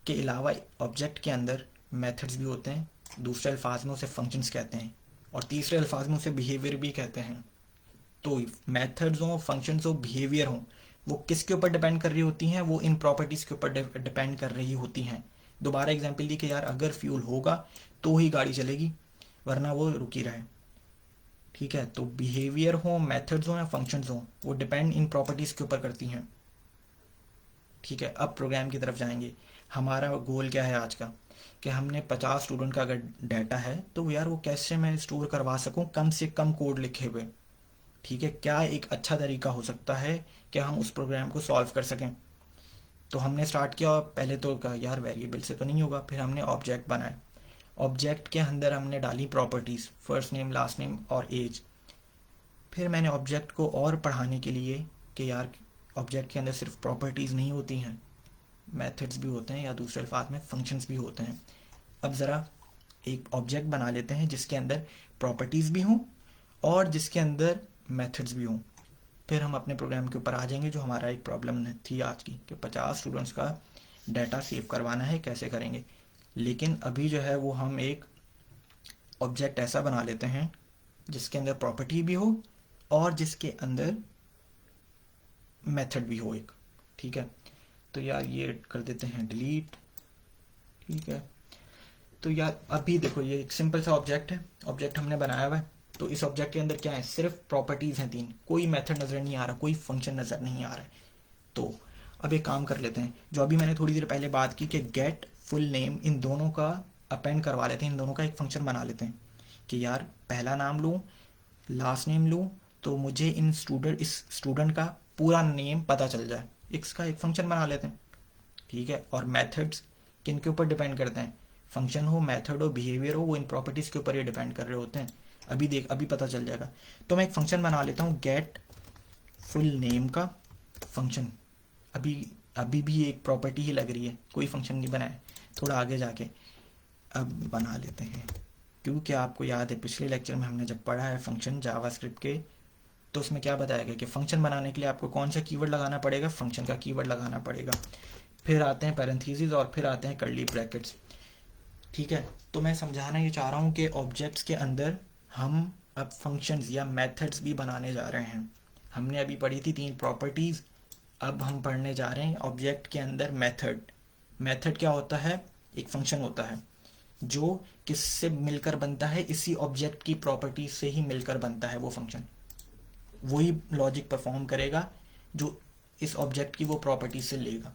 S1: के अलावा ऑब्जेक्ट के अंदर मेथड्स भी होते हैं, दूसरे अल्फाज में उसे फंक्शंस कहते हैं, और तीसरे अल्फाज में उसे बिहेवियर भी कहते हैं। तो मेथड्स हो, फंक्शंस हो, बिहेवियर हो, वो किसके ऊपर डिपेंड कर रही होती हैं, वो इन प्रॉपर्टीज़ के ऊपर डिपेंड कर रही होती हैं। दोबारा एग्जांपल दी कि यार अगर फ्यूल होगा तो ही गाड़ी चलेगी, वरना वो रुकी रहे। ठीक है, तो बिहेवियर हो, मेथड्स हो या फंक्शंस हो, वो डिपेंड इन प्रॉपर्टीज़ के ऊपर करती हैं। ठीक है, अब प्रोग्राम की तरफ जाएंगे। हमारा गोल क्या है आज का, कि हमने 50 स्टूडेंट का अगर डाटा है तो यार वो कैसे मैं स्टोर करवा सकूं कम से कम कोड लिखे हुए। ठीक है, क्या एक अच्छा तरीका हो सकता है कि हम उस प्रोग्राम को सॉल्व कर सकें। तो हमने स्टार्ट किया, पहले तो कहा यार वेरिएबल से तो नहीं होगा, फिर हमने ऑब्जेक्ट बनाए। ऑब्जेक्ट के अंदर हमने डाली properties, first name, last name और एज। फिर मैंने ऑब्जेक्ट को और पढ़ाने के लिए कि यार ऑब्जेक्ट के अंदर सिर्फ प्रॉपर्टीज़ नहीं होती हैं, मेथड्स भी होते हैं, या दूसरे अल्फाज में फंक्शंस भी होते हैं। अब ज़रा एक ऑब्जेक्ट बना लेते हैं जिसके अंदर प्रॉपर्टीज़ भी हों और जिसके अंदर मेथड्स भी हों। फिर हम अपने प्रोग्राम के ऊपर आ जाएंगे, जो हमारा एक प्रॉब्लम थी आज की, कि 50 स्टूडेंट्स का डाटा सेव करवाना है, कैसे करेंगे। लेकिन अभी जो है वो हम एक ऑब्जेक्ट ऐसा बना लेते हैं जिसके अंदर प्रॉपर्टी भी हो और जिसके अंदर मेथड भी हो एक। ठीक है, तो यार ये कर देते हैं डिलीट। ठीक है, तो यार अभी देखो ये एक सिंपल सा ऑब्जेक्ट है, ऑब्जेक्ट हमने बनाया हुआ है। तो इस ऑब्जेक्ट के अंदर क्या है, सिर्फ प्रॉपर्टीज़ हैं 3, कोई मेथड नज़र नहीं आ रहा, कोई फंक्शन नज़र नहीं आ रहा है। तो अब एक काम कर लेते हैं, जो अभी मैंने थोड़ी देर पहले बात की कि गेट फुल नेम, इन दोनों का अपेंड करवा लेते हैं, इन दोनों का एक फंक्शन बना लेते हैं कि यार पहला नाम लूँ, लास्ट नेम लूँ, तो मुझे इस स्टूडेंट का पूरा नेम पता चल जाए, इसका एक फंक्शन बना लेते हैं। ठीक है, और मेथड्स किन के ऊपर डिपेंड करते हैं, फंक्शन हो, मेथड हो, बिहेवियर हो, वो इन प्रॉपर्टीज़ के ऊपर ही डिपेंड कर रहे होते हैं। अभी पता चल जाएगा। तो मैं एक फंक्शन बना लेता हूँ गेट फुल नेम का फंक्शन। अभी अभी भी एक प्रॉपर्टी ही लग रही है, कोई फंक्शन नहीं बनाया, थोड़ा आगे जाके अब बना लेते हैं। क्योंकि आपको याद है पिछले लेक्चर में हमने जब पढ़ा है फंक्शन जावास्क्रिप्ट के, तो उसमें क्या बताया गया कि फंक्शन बनाने के लिए आपको कौन सा कीवर्ड लगाना पड़ेगा, फंक्शन का कीवर्ड लगाना पड़ेगा। फिर आते हैं पैरेंथेसिस और फिर आते हैं कर्ली ब्रैकेट्स। ठीक है, तो मैं समझाना ये चाह रहा हूँ कि ऑब्जेक्ट्स के अंदर हम अब फंक्शंस या मेथड्स भी बनाने जा रहे हैं। हमने अभी पढ़ी थी 3 प्रॉपर्टीज़, अब हम पढ़ने जा रहे हैं ऑब्जेक्ट के अंदर मेथड। मेथड क्या होता है, एक फंक्शन होता है जो किससे मिलकर बनता है, इसी ऑब्जेक्ट की प्रॉपर्टी से ही मिलकर बनता है वो फंक्शन। वही लॉजिक परफॉर्म करेगा जो इस ऑब्जेक्ट की वो प्रॉपर्टी से लेगा।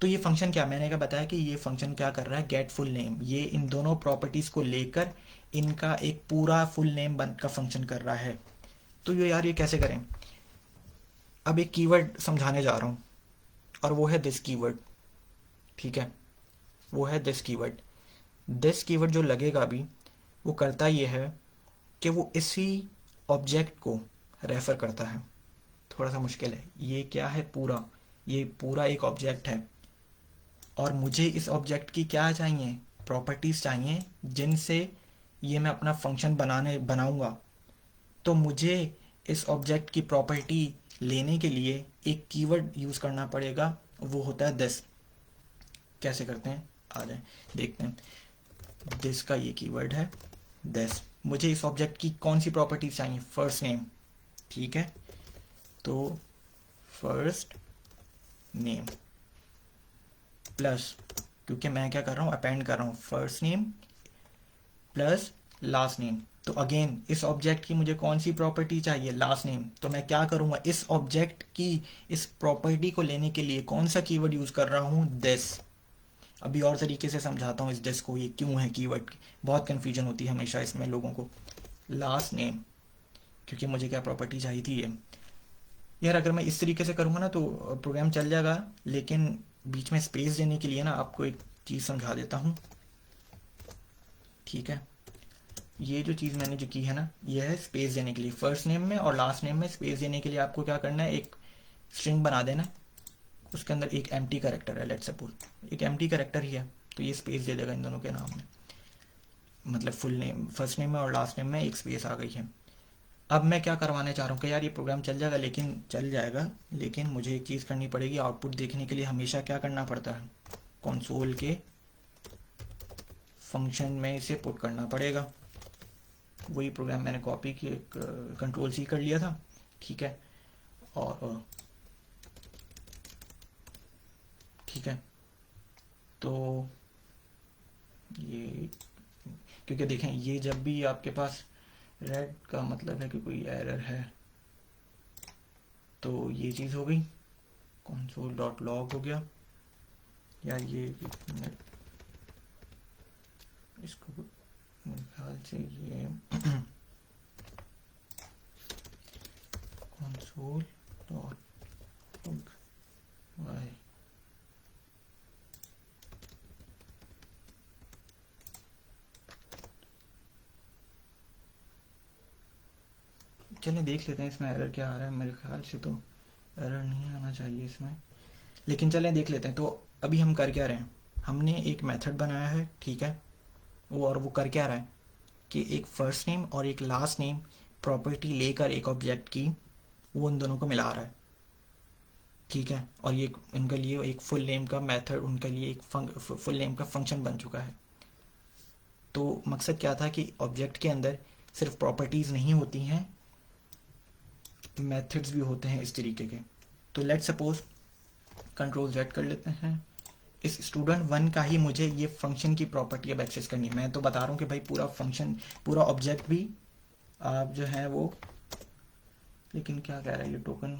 S1: तो ये फंक्शन क्या, मैंने क्या बताया कि ये फंक्शन क्या कर रहा है, गेट फुल नेम, ये इन दोनों प्रॉपर्टीज़ को लेकर इनका एक पूरा फुल नेम बन का फंक्शन कर रहा है। तो ये यार ये कैसे करें, अब एक कीवर्ड समझाने जा रहा हूँ। और वो है दिस कीवर्ड। ठीक है, वो है दिस कीवर्ड। दिस कीवर्ड जो लगेगा अभी, वो करता ये है कि वो इसी ऑब्जेक्ट को रेफर करता है। थोड़ा सा मुश्किल है। ये क्या है, पूरा, ये पूरा एक ऑब्जेक्ट है, और मुझे इस ऑब्जेक्ट की क्या चाहिए, प्रॉपर्टीज़ चाहिए, जिनसे ये मैं अपना फंक्शन बनाऊंगा। तो मुझे इस ऑब्जेक्ट की प्रॉपर्टी लेने के लिए एक कीवर्ड यूज़ करना पड़ेगा, वो होता है दिस। कैसे करते हैं, आ जाए देखते हैं। दिस का ये कीवर्ड है दिस। मुझे इस ऑब्जेक्ट की कौन सी प्रॉपर्टीज चाहिए, फर्स्ट नेम। ठीक है, तो फर्स्ट नेम प्लस, क्योंकि मैं क्या कर रहा हूँ, अपेंड कर रहा हूँ, first name plus last name. तो अगेन इस ऑब्जेक्ट की मुझे कौन सी प्रॉपर्टी चाहिए, लास्ट नेम। तो मैं क्या करूँगा, इस ऑब्जेक्ट की इस प्रॉपर्टी को लेने के लिए कौन सा कीवर्ड यूज़ कर रहा हूँ, दिस। अभी और तरीके से समझाता हूँ इस दिस को, ये क्यों है कीवर्ड। बहुत कन्फ्यूजन होती है हमेशा इसमें लोगों को। लास्ट नेम, क्योंकि मुझे क्या प्रॉपर्टी चाहिए थी ये। यार अगर मैं इस तरीके से करूँगा ना तो प्रोग्राम चल जाएगा, लेकिन बीच में स्पेस देने के लिए ना आपको एक चीज़ समझा देता हूँ। ठीक है, ये जो चीज़ मैंने जो की है ना, ये है स्पेस देने के लिए। फर्स्ट नेम में और लास्ट नेम में स्पेस देने के लिए आपको क्या करना है, एक स्ट्रिंग बना देना, उसके अंदर एक एम्प्टी कैरेक्टर है, लेट्स सपोज एक एम्प्टी कैरेक्टर ही है, तो ये स्पेस दे देगा इन दोनों के नाम में। मतलब फुल नेम, फर्स्ट नेम में और लास्ट नेम में एक स्पेस आ गई है। अब मैं क्या करवाने चाह रहा हूँ कि यार ये प्रोग्राम चल जाएगा, लेकिन चल जाएगा, लेकिन मुझे एक चीज़ करनी पड़ेगी। आउटपुट देखने के लिए हमेशा क्या करना पड़ता है, कंसोल के फंक्शन में इसे पुट करना पड़ेगा। वही प्रोग्राम मैंने कॉपी की, कंट्रोल सी कर लिया था। ठीक है, और ठीक है, तो ये, क्योंकि देखें ये जब भी आपके पास रेड का मतलब है कि कोई एरर है, तो ये चीज़ हो गई, कंसोल डॉट लॉग हो गया। यार ये इसको मेरे ख्याल से ये कंसोल डॉट वाई, चलिए देख लेते हैं इसमें एरर क्या आ रहा है। मेरे ख्याल से तो एरर नहीं आना चाहिए इसमें, लेकिन चलें देख लेते हैं। तो अभी हम कर क्या रहे हैं, हमने एक मेथड बनाया है, ठीक है, वो, और वो कर क्या रहा है कि एक फर्स्ट नेम और एक लास्ट नेम प्रॉपर्टी लेकर एक ऑब्जेक्ट की, वो उन दोनों को मिला रहा है। ठीक है, और ये उनके लिए एक फुल नेम का मेथड, उनके लिए एक फुल नेम का फंक्शन बन चुका है। तो मकसद क्या था कि ऑब्जेक्ट के अंदर सिर्फ प्रॉपर्टीज़ नहीं होती हैं, मेथड्स भी होते हैं इस तरीके के। तो लेट सपोज कंट्रोल जेड कर लेते हैं, इस स्टूडेंट वन का ही मुझे ये फंक्शन की प्रॉपर्टी अब एक्सेस करनी है। मैं तो बता रहा हूँ कि भाई पूरा फंक्शन, पूरा ऑब्जेक्ट भी आप जो है वो, लेकिन क्या कह रहा है ये टोकन,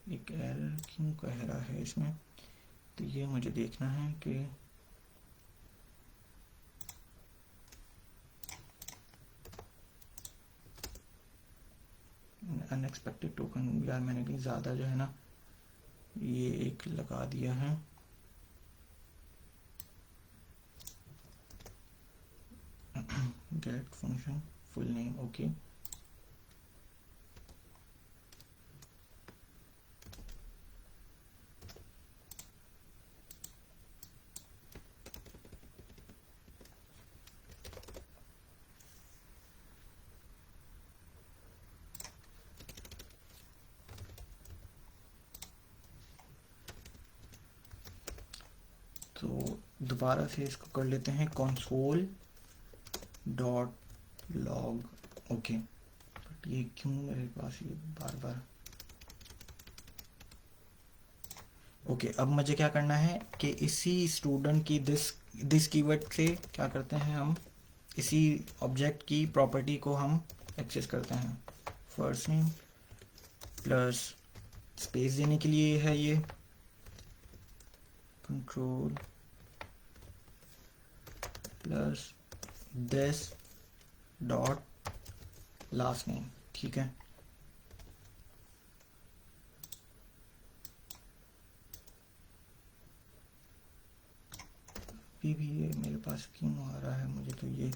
S1: एक एरर क्यों कह रहा है इसमें, तो ये मुझे देखना है कि अनएक्सपेक्टेड टोकन, यार मैंने कहीं ज़्यादा जो है ना ये एक लगा दिया है। Get function full name, okay, तो दोबारा से इसको कर लेते हैं, console dot log, okay. But ये क्यों मेरे पास ये बार बार, ओके। अब मुझे क्या करना है कि इसी स्टूडेंट की दिस कीवर्ड से क्या करते हैं हम, इसी ऑब्जेक्ट की प्रॉपर्टी को हम एक्सेस करते हैं। फर्स्ट नेम प्लस स्पेस देने के लिए है ये control plus this dot last name, ठीक है। भी ये मेरे पास क्यों आ रहा है, मुझे तो ये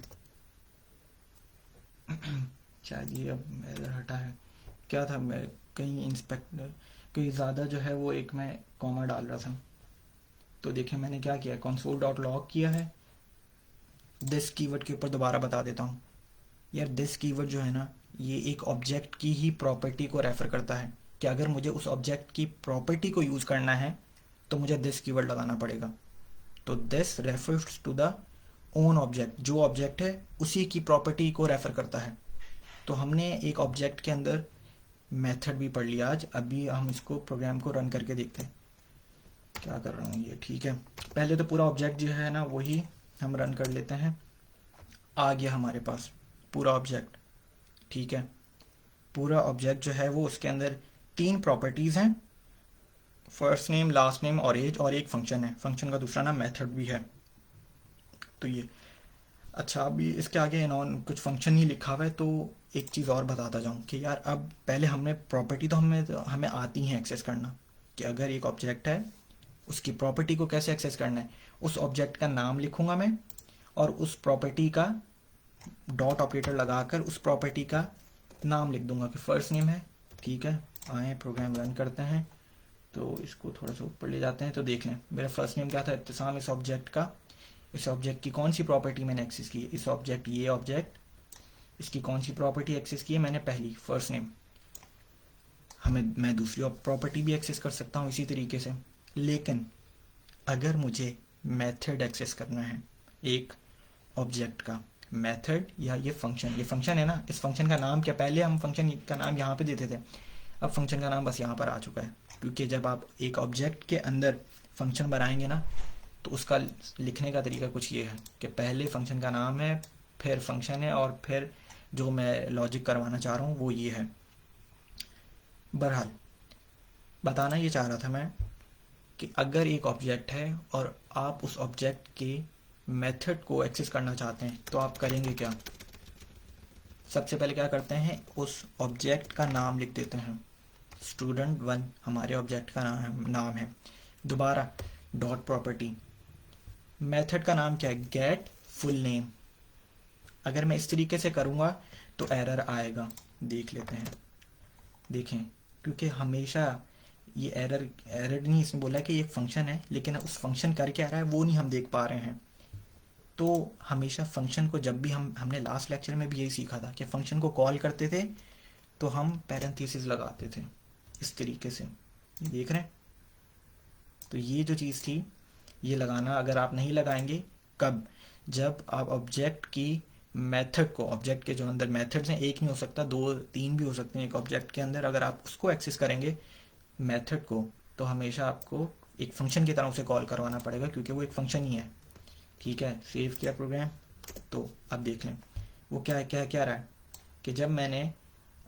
S1: शायद ये अब एरर हटा है, क्या था, मैं कहीं इंस्पेक्टर कहीं ज़्यादा जो है वो एक मैं कॉमा डाल रहा था। तो देखिए मैंने क्या किया, कंसोल डॉट लॉग किया है। दिस कीवर्ड के ऊपर दोबारा बता देता हूँ यार, दिस कीवर्ड जो है ना, ये एक ऑब्जेक्ट की ही प्रॉपर्टी को रेफर करता है, कि अगर मुझे उस ऑब्जेक्ट की प्रॉपर्टी को यूज़ करना है तो मुझे दिस कीवर्ड लगाना पड़ेगा। तो this refers to the own object, जो ऑब्जेक्ट है उसी की प्रॉपर्टी को रेफर करता है। तो हमने एक ऑब्जेक्ट के अंदर मेथड भी पढ़ लिया आज। अभी हम इसको प्रोग्राम को रन करके देखते हैं क्या कर रहा हूँ ये, ठीक है। पहले तो पूरा ऑब्जेक्ट जो है ना वही हम रन कर लेते हैं। आ गया हमारे पास पूरा ऑब्जेक्ट, ठीक है। पूरा ऑब्जेक्ट जो है वो उसके अंदर 3 प्रॉपर्टीज़ हैं, फर्स्ट नेम, लास्ट नेम और एज, और एक फंक्शन है। फंक्शन का दूसरा नाम मेथड भी है। तो ये अच्छा, अभी इसके आगे इन्होंने कुछ फंक्शन ही लिखा हुआ है। तो एक चीज़ और बताता जाऊँ कि यार अब पहले हमने प्रॉपर्टी तो हमें आती है एक्सेस करना, कि अगर एक ऑब्जेक्ट है उसकी प्रॉपर्टी को कैसे एक्सेस करना है। उस ऑब्जेक्ट का नाम लिखूंगा मैं और उस प्रॉपर्टी का डॉट ऑपरेटर लगाकर उस प्रॉपर्टी का नाम लिख दूंगा कि फर्स्ट नेम है, ठीक है। आए प्रोग्राम रन करते हैं, तो इसको थोड़ा सा ऊपर ले जाते हैं। तो देख लें मेरा फर्स्ट नेम क्या था, इत्तिसाम। इस ऑब्जेक्ट की कौन सी प्रॉपर्टी मैंने एक्सेस की है, इस ऑब्जेक्ट, ये ऑब्जेक्ट, इसकी कौन सी प्रॉपर्टी एक्सेस की है मैंने, पहली, फर्स्ट नेम। मैं दूसरी प्रॉपर्टी भी एक्सेस कर सकता हूँ इसी तरीके से। लेकिन अगर मुझे मेथड एक्सेस करना है एक ऑब्जेक्ट का, मेथड या ये फंक्शन है ना, इस फंक्शन का नाम क्या, पहले हम फंक्शन का नाम यहाँ पे देते थे, अब फंक्शन का नाम बस यहाँ पर आ चुका है। क्योंकि जब आप एक ऑब्जेक्ट के अंदर फंक्शन बनाएंगे ना, तो उसका लिखने का तरीका कुछ ये है कि पहले फंक्शन का नाम है, फिर फंक्शन है, और फिर जो मैं लॉजिक करवाना चाह रहा हूँ वो ये है। बहरहाल बताना ये चाह रहा था मैं कि अगर एक ऑब्जेक्ट है और आप उस ऑब्जेक्ट के मेथड को एक्सेस करना चाहते हैं तो आप करेंगे क्या। सबसे पहले क्या करते हैं, उस ऑब्जेक्ट का नाम लिख देते हैं। student1 हमारे ऑब्जेक्ट का नाम है। दोबारा डॉट प्रॉपर्टी, मेथड का नाम क्या है, गेट फुल नेम। अगर मैं इस तरीके से करूँगा तो एरर आएगा, देख लेते हैं। देखें, क्योंकि हमेशा ये एरर नहीं, इसमें बोला कि ये फंक्शन है लेकिन उस फंक्शन कर क्या रहा है वो नहीं हम देख पा रहे हैं। तो हमेशा फंक्शन को जब भी हमने लास्ट लेक्चर में भी यही सीखा था कि फंक्शन को कॉल करते थे तो हम पैरेंथेसिस लगाते थे इस तरीके से, ये देख रहे हैं। तो ये जो चीज़ थी ये लगाना, अगर आप नहीं लगाएंगे, कब, जब आप ऑब्जेक्ट की मेथड को, ऑब्जेक्ट के जो अंदर मेथड्स हैं, एक नहीं हो सकता, 2 3 भी हो सकते हैं एक ऑब्जेक्ट के अंदर, अगर आप उसको एक्सेस करेंगे मेथड को, तो हमेशा आपको एक फंक्शन की तरह उसे कॉल करवाना पड़ेगा, क्योंकि वो एक फंक्शन ही है, ठीक है। सेव किया प्रोग्राम, तो अब देख लें वो क्या क्या क्या रहा है कि जब मैंने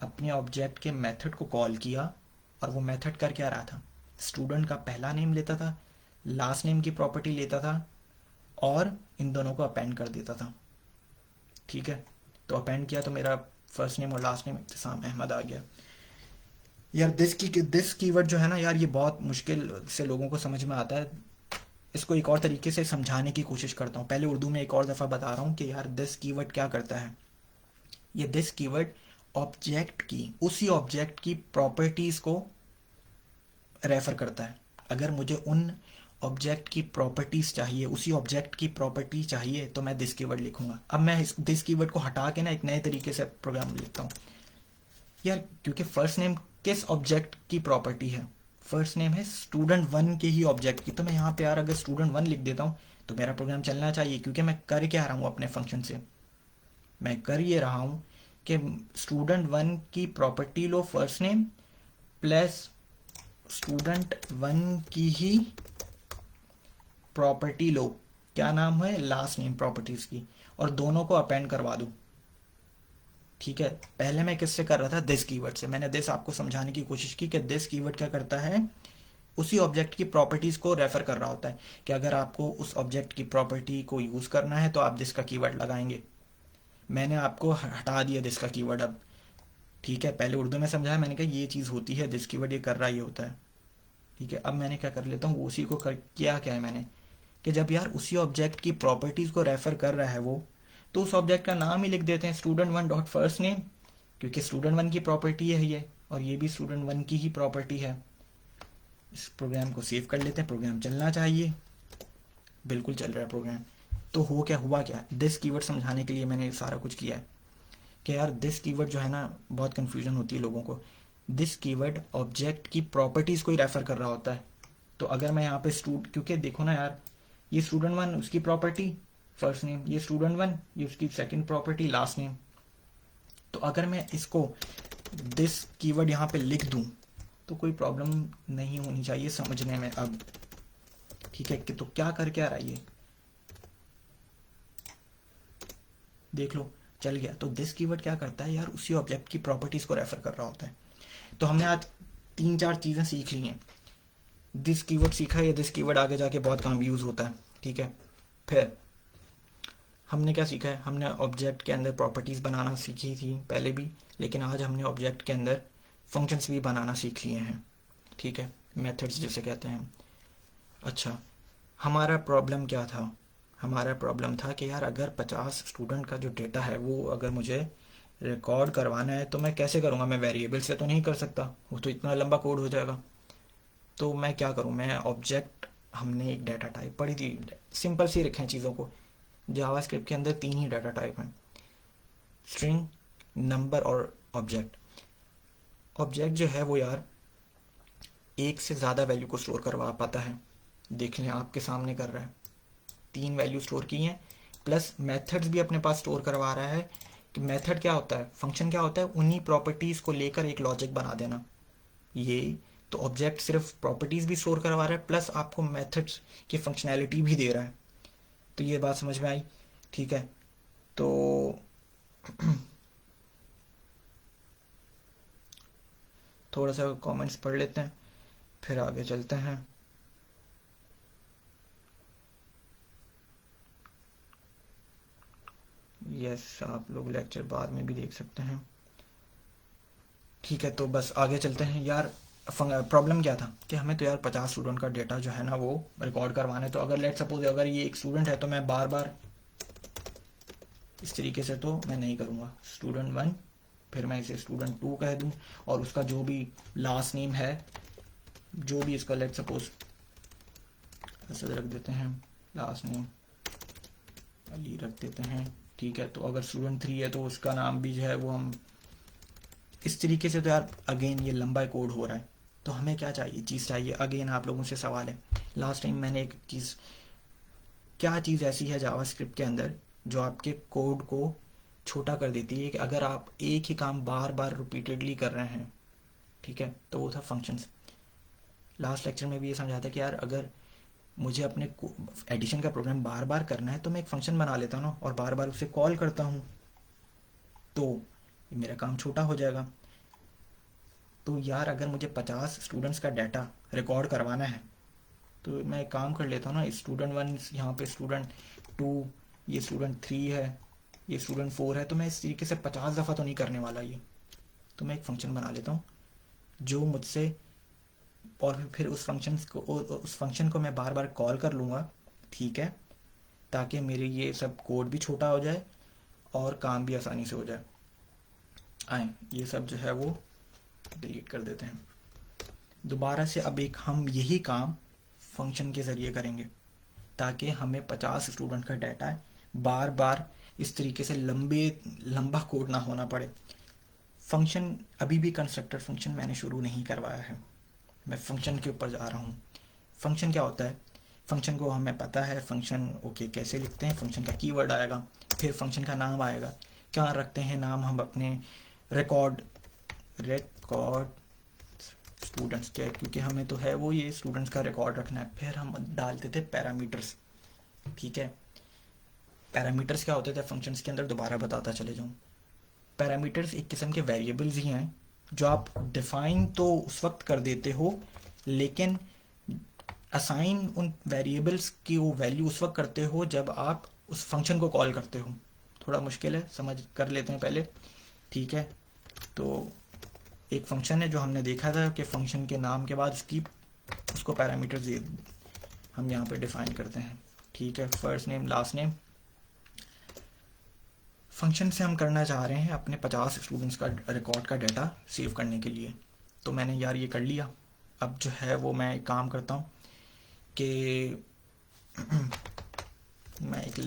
S1: अपने ऑब्जेक्ट के मेथड को कॉल किया, और वो मेथड कर क्या रहा था, स्टूडेंट का पहला नेम लेता था, लास्ट नेम की प्रॉपर्टी लेता था, और इन दोनों को अपेंड कर देता था, ठीक है। तो अपेंड किया तो मेरा फर्स्ट नेम और लास्ट नेम इत्तिसाम अहमद आ गया। यार दिस कीवर्ड जो है ना यार, ये बहुत मुश्किल से लोगों को समझ में आता है। इसको एक और तरीके से समझाने की कोशिश करता हूँ। पहले उर्दू में एक और दफ़ा बता रहा हूँ कि यार दिस कीवर्ड क्या करता है। ये दिस कीवर्ड ऑब्जेक्ट की, उसी ऑब्जेक्ट की प्रॉपर्टीज़ को रेफर करता है। अगर मुझे उन ऑब्जेक्ट की प्रॉपर्टीज़ चाहिए, उसी ऑब्जेक्ट की प्रॉपर्टी चाहिए, तो मैं दिस कीवर्ड लिखूंगा। अब मैं इस दिस कीवर्ड को हटा के ना एक नए तरीके से प्रोग्राम लिखता हूँ यार, क्योंकि फर्स्ट नेम किस ऑब्जेक्ट की प्रॉपर्टी है, फर्स्ट नेम है student1 के ही ऑब्जेक्ट की। तो मैं यहाँ पे यार अगर student1 लिख देता हूँ तो मेरा प्रोग्राम चलना चाहिए, क्योंकि मैं कर क्या रहा हूँ अपने फंक्शन से, मैं कर ये रहा हूँ कि student1 की प्रॉपर्टी लो फर्स्ट नेम, प्लस student1 की ही प्रॉपर्टी लो, क्या नाम है, लास्ट नेम, प्रॉपर्टीज की, और दोनों को अपेंड करवा दूँ, ठीक है। पहले मैं किससे कर रहा था, दिस कीवर्ड से। मैंने दिस आपको समझाने की कोशिश की कि दिस कीवर्ड क्या करता है, उसी ऑब्जेक्ट की प्रॉपर्टीज को रेफर कर रहा होता है, कि अगर आपको उस ऑब्जेक्ट की प्रॉपर्टी को यूज करना है तो आप दिस का कीवर्ड लगाएंगे। मैंने आपको हटा दिया दिस का कीवर्ड अब, ठीक है। पहले उर्दू में समझाया, मैंने कहा ये चीज़ होती है, दिस कीवर्ड ये कर रहा, ये होता है, ठीक है। अब मैंने क्या कर लेता हूँ, उसी को कर किया क्या है मैंने, कि जब यार उसी ऑब्जेक्ट की प्रॉपर्टीज़ को रेफर कर रहा है वो, तो उस ऑब्जेक्ट का नाम ही लिख देते हैं, student one dot first name, क्योंकि स्टूडेंट वन की प्रॉपर्टी है ये, और ये भी स्टूडेंट वन की ही प्रॉपर्टी है। इस प्रोग्राम को सेव कर लेते हैं, प्रोग्राम चलना चाहिए, बिल्कुल चल रहा है प्रोग्राम। तो हो क्या हुआ, क्या दिस कीवर्ड समझाने के लिए मैंने सारा कुछ किया है कि यार दिस कीवर्ड जो है ना, बहुत कन्फ्यूजन होती है लोगों को। दिस कीवर्ड ऑब्जेक्ट की प्रॉपर्टीज़ को ही रेफर कर रहा होता है। तो अगर मैं यहाँ पे क्योंकि देखो ना यार, ये स्टूडेंट वन उसकी प्रॉपर्टी फर्स्ट नेम, ये स्टूडेंट वन ये उसकी सेकंड प्रॉपर्टी लास्ट नेम। तो अगर मैं इसको दिस कीवर्ड यहाँ पे लिख दूँ तो कोई प्रॉब्लम नहीं होनी चाहिए समझने में अब, ठीक है। कि तो क्या करके आ रहा है ये, देख लो, चल गया। तो दिस कीवर्ड क्या करता है यार, उसी ऑब्जेक्ट की प्रॉपर्टीज को रेफर कर रहा होता है। तो हमने आज 3-4 चीज़ें सीख ली हैं। दिस कीवर्ड सीखा, या दिस कीवर्ड आगे जाके बहुत काम यूज़ होता है, ठीक है। फिर हमने क्या सीखा है, हमने ऑब्जेक्ट के अंदर प्रॉपर्टीज़ बनाना सीखी थी पहले भी, लेकिन आज हमने ऑब्जेक्ट के अंदर फंक्शंस भी बनाना सीख लिए हैं, ठीक है, मेथड्स जिसे कहते हैं। अच्छा, हमारा प्रॉब्लम क्या था, हमारा प्रॉब्लम था कि यार अगर 50 स्टूडेंट का जो डेटा है वो अगर मुझे रिकॉर्ड करवाना है तो मैं कैसे करूँगा, मैं वेरिएबल से तो नहीं कर सकता, वो तो इतना लंबा कोड हो जाएगा। तो मैं क्या करूँ, मैं ऑब्जेक्ट, हमने एक डाटा टाइप पढ़ी थी, सिंपल सी रखें चीज़ों को। जावास्क्रिप्ट के अंदर 3 ही डाटा टाइप हैं, स्ट्रिंग, नंबर और ऑब्जेक्ट। ऑब्जेक्ट जो है वो यार एक से ज़्यादा वैल्यू को स्टोर करवा पाता है, देख लें आपके सामने कर रहा है, 3 वैल्यू स्टोर की हैं, प्लस मेथड्स भी अपने पास स्टोर करवा रहा है। कि मेथड क्या होता है, फंक्शन क्या होता है, उन्हीं प्रॉपर्टीज़ को लेकर एक लॉजिक बना देना, ये। तो ऑब्जेक्ट सिर्फ प्रॉपर्टीज़ भी स्टोर करवा रहा है, प्लस आपको मेथड्स की फंक्शनैलिटी भी दे रहा है। तो ये बात समझ में आई, ठीक है। तो थोड़ा सा कमेंट्स पढ़ लेते हैं, फिर आगे चलते हैं। यस, आप लोग लेक्चर बाद में भी देख सकते हैं, ठीक है। तो बस आगे चलते हैं यार। प्रॉब्लम क्या था कि हमें तो यार 50 स्टूडेंट का डेटा जो है ना वो रिकॉर्ड करवाना है। तो अगर लेट सपोज अगर ये एक स्टूडेंट है तो मैं बार बार इस तरीके से तो मैं नहीं करूँगा, स्टूडेंट वन, फिर मैं इसे स्टूडेंट टू कह दूँ, और उसका जो भी लास्ट नेम है, जो भी इसका लेट सपोज ऐसे रख देते हैं, लास्ट नेम अली रख देते हैं, ठीक है। तो अगर स्टूडेंट थ्री है तो उसका नाम भी जो है वो हम इस तरीके से। तो यार अगेन ये लंबा कोड हो रहा है, तो हमें क्या चाहिए, चीज़ चाहिए। अगेन आप लोगों से सवाल है, लास्ट टाइम मैंने एक चीज़, क्या चीज़ ऐसी है जावास्क्रिप्ट के अंदर जो आपके कोड को छोटा कर देती है, कि अगर आप एक ही काम बार बार रिपीटेडली कर रहे हैं, ठीक है। तो वो था फंक्शंस। लास्ट लेक्चर में भी ये समझा था कि यार अगर मुझे अपने एडिशन का प्रोग्राम बार बार करना है तो मैं एक फंक्शन बना लेता हूँ ना, और बार बार उसे कॉल करता हूँ, तो मेरा काम छोटा हो जाएगा। तो यार अगर मुझे 50 स्टूडेंट्स का डाटा रिकॉर्ड करवाना है तो मैं एक काम कर लेता हूँ ना, स्टूडेंट वन यहाँ पे, स्टूडेंट टू, ये स्टूडेंट थ्री है, ये स्टूडेंट फोर है। तो मैं इस तरीके से 50 दफ़ा तो नहीं करने वाला ये, तो मैं एक फ़ंक्शन बना लेता हूँ जो मुझसे, और फिर उस फंक्शन को मैं बार बार कॉल कर लूँगा, ठीक है, ताकि मेरे ये सब कोड भी छोटा हो जाए और काम भी आसानी से हो जाए। आए ये सब जो है वो डिलीट कर देते हैं दोबारा से। अब एक हम यही काम फंक्शन के ज़रिए करेंगे, ताकि हमें 50 स्टूडेंट का डाटा बार बार इस तरीके से लंबा कोड ना होना पड़े। फंक्शन अभी भी कंस्ट्रक्टर फंक्शन मैंने शुरू नहीं करवाया है, मैं फंक्शन के ऊपर जा रहा हूँ। फंक्शन क्या होता है, फंक्शन को हमें पता है, फंक्शन ओके कैसे लिखते हैं, फंक्शन का कीवर्ड आएगा, फिर फंक्शन का नाम आएगा। क्या रखते हैं नाम हम अपने, रिकॉर्ड स्टूडेंट्स के, क्योंकि हमें तो है वो ये स्टूडेंट्स का रिकॉर्ड रखना है। फिर हम डालते थे पैरामीटर्स, ठीक है। पैरामीटर्स क्या होते थे फंक्शंस के अंदर, दोबारा बताता चले जाऊँ। पैरामीटर्स एक किस्म के वेरिएबल्स ही हैं जो आप डिफाइन तो उस वक्त कर देते हो, लेकिन असाइन उन वेरिएबल्स की वो वैल्यू उस वक्त करते हो जब आप उस फंक्शन को कॉल करते हो। थोड़ा मुश्किल है, समझ कर लेते हैं पहले। ठीक है, तो एक फंक्शन है जो हमने देखा था कि फंक्शन के नाम के बाद उसको पैरामीटर्स दे हम यहाँ पे डिफाइन करते हैं। ठीक है, first name last name. Function से हम करना चाह रहे हैं अपने 50 स्टूडेंट्स का रिकॉर्ड का डाटा सेव करने के लिए। तो मैंने यार ये कर लिया। अब जो है वो मैं एक काम करता हूँ कि मैं एक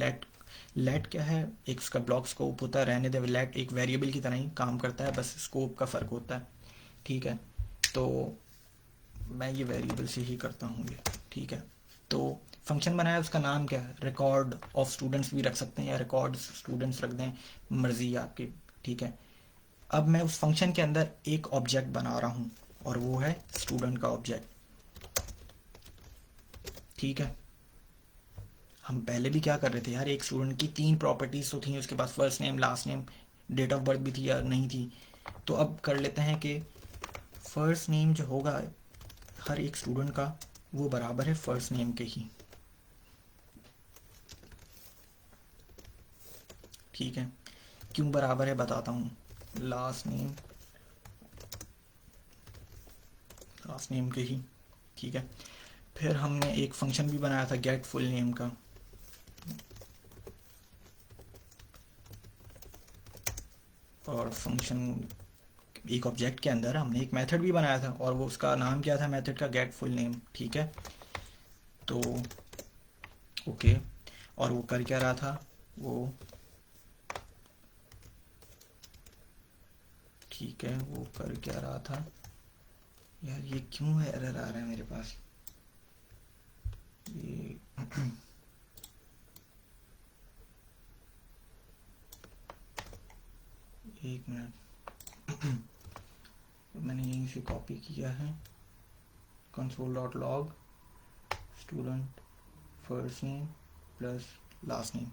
S1: लेट क्या है, एक उसका ब्लॉक स्कोप होता है, रहने दे, लेट एक वेरिएबल की तरह ही काम करता है, बस स्कोप का फ़र्क होता है। ठीक है, तो मैं ये वेरिएबल से ही करता हूँ ये। ठीक है, तो फंक्शन बनाया, उसका नाम क्या है, रिकॉर्ड ऑफ स्टूडेंट्स भी रख सकते हैं या रिकॉर्ड स्टूडेंट्स रख दें, मर्जी है आपकी। ठीक है, अब मैं उस फंक्शन के अंदर एक ऑब्जेक्ट बना रहा हूँ और वो है स्टूडेंट का ऑब्जेक्ट। ठीक है, हम पहले भी क्या कर रहे थे यार, एक स्टूडेंट की 3 प्रॉपर्टीज तो थी, उसके पास first name last name date of birth भी थी या नहीं थी। तो अब कर लेते हैं कि फर्स्ट नेम जो होगा हर एक स्टूडेंट का वो बराबर है फर्स्ट नेम के ही। ठीक है, क्यों बराबर है बताता हूँ। लास्ट नेम के ही। ठीक है, फिर हमने एक फंक्शन भी बनाया था गेट फुल नेम का। और फंक्शन एक ऑब्जेक्ट के अंदर हमने एक मेथड भी बनाया था और वो उसका नाम क्या था मेथड का, गेट फुल नेम। ठीक है, तो ओके, और वो कर क्या रहा था वो, ठीक है, वो कर क्या रहा था यार, ये क्यों है एरर आ रहा है मेरे पास ये एक मिनट मैंने यहीं से कॉपी किया है, console.log student first name plus last name.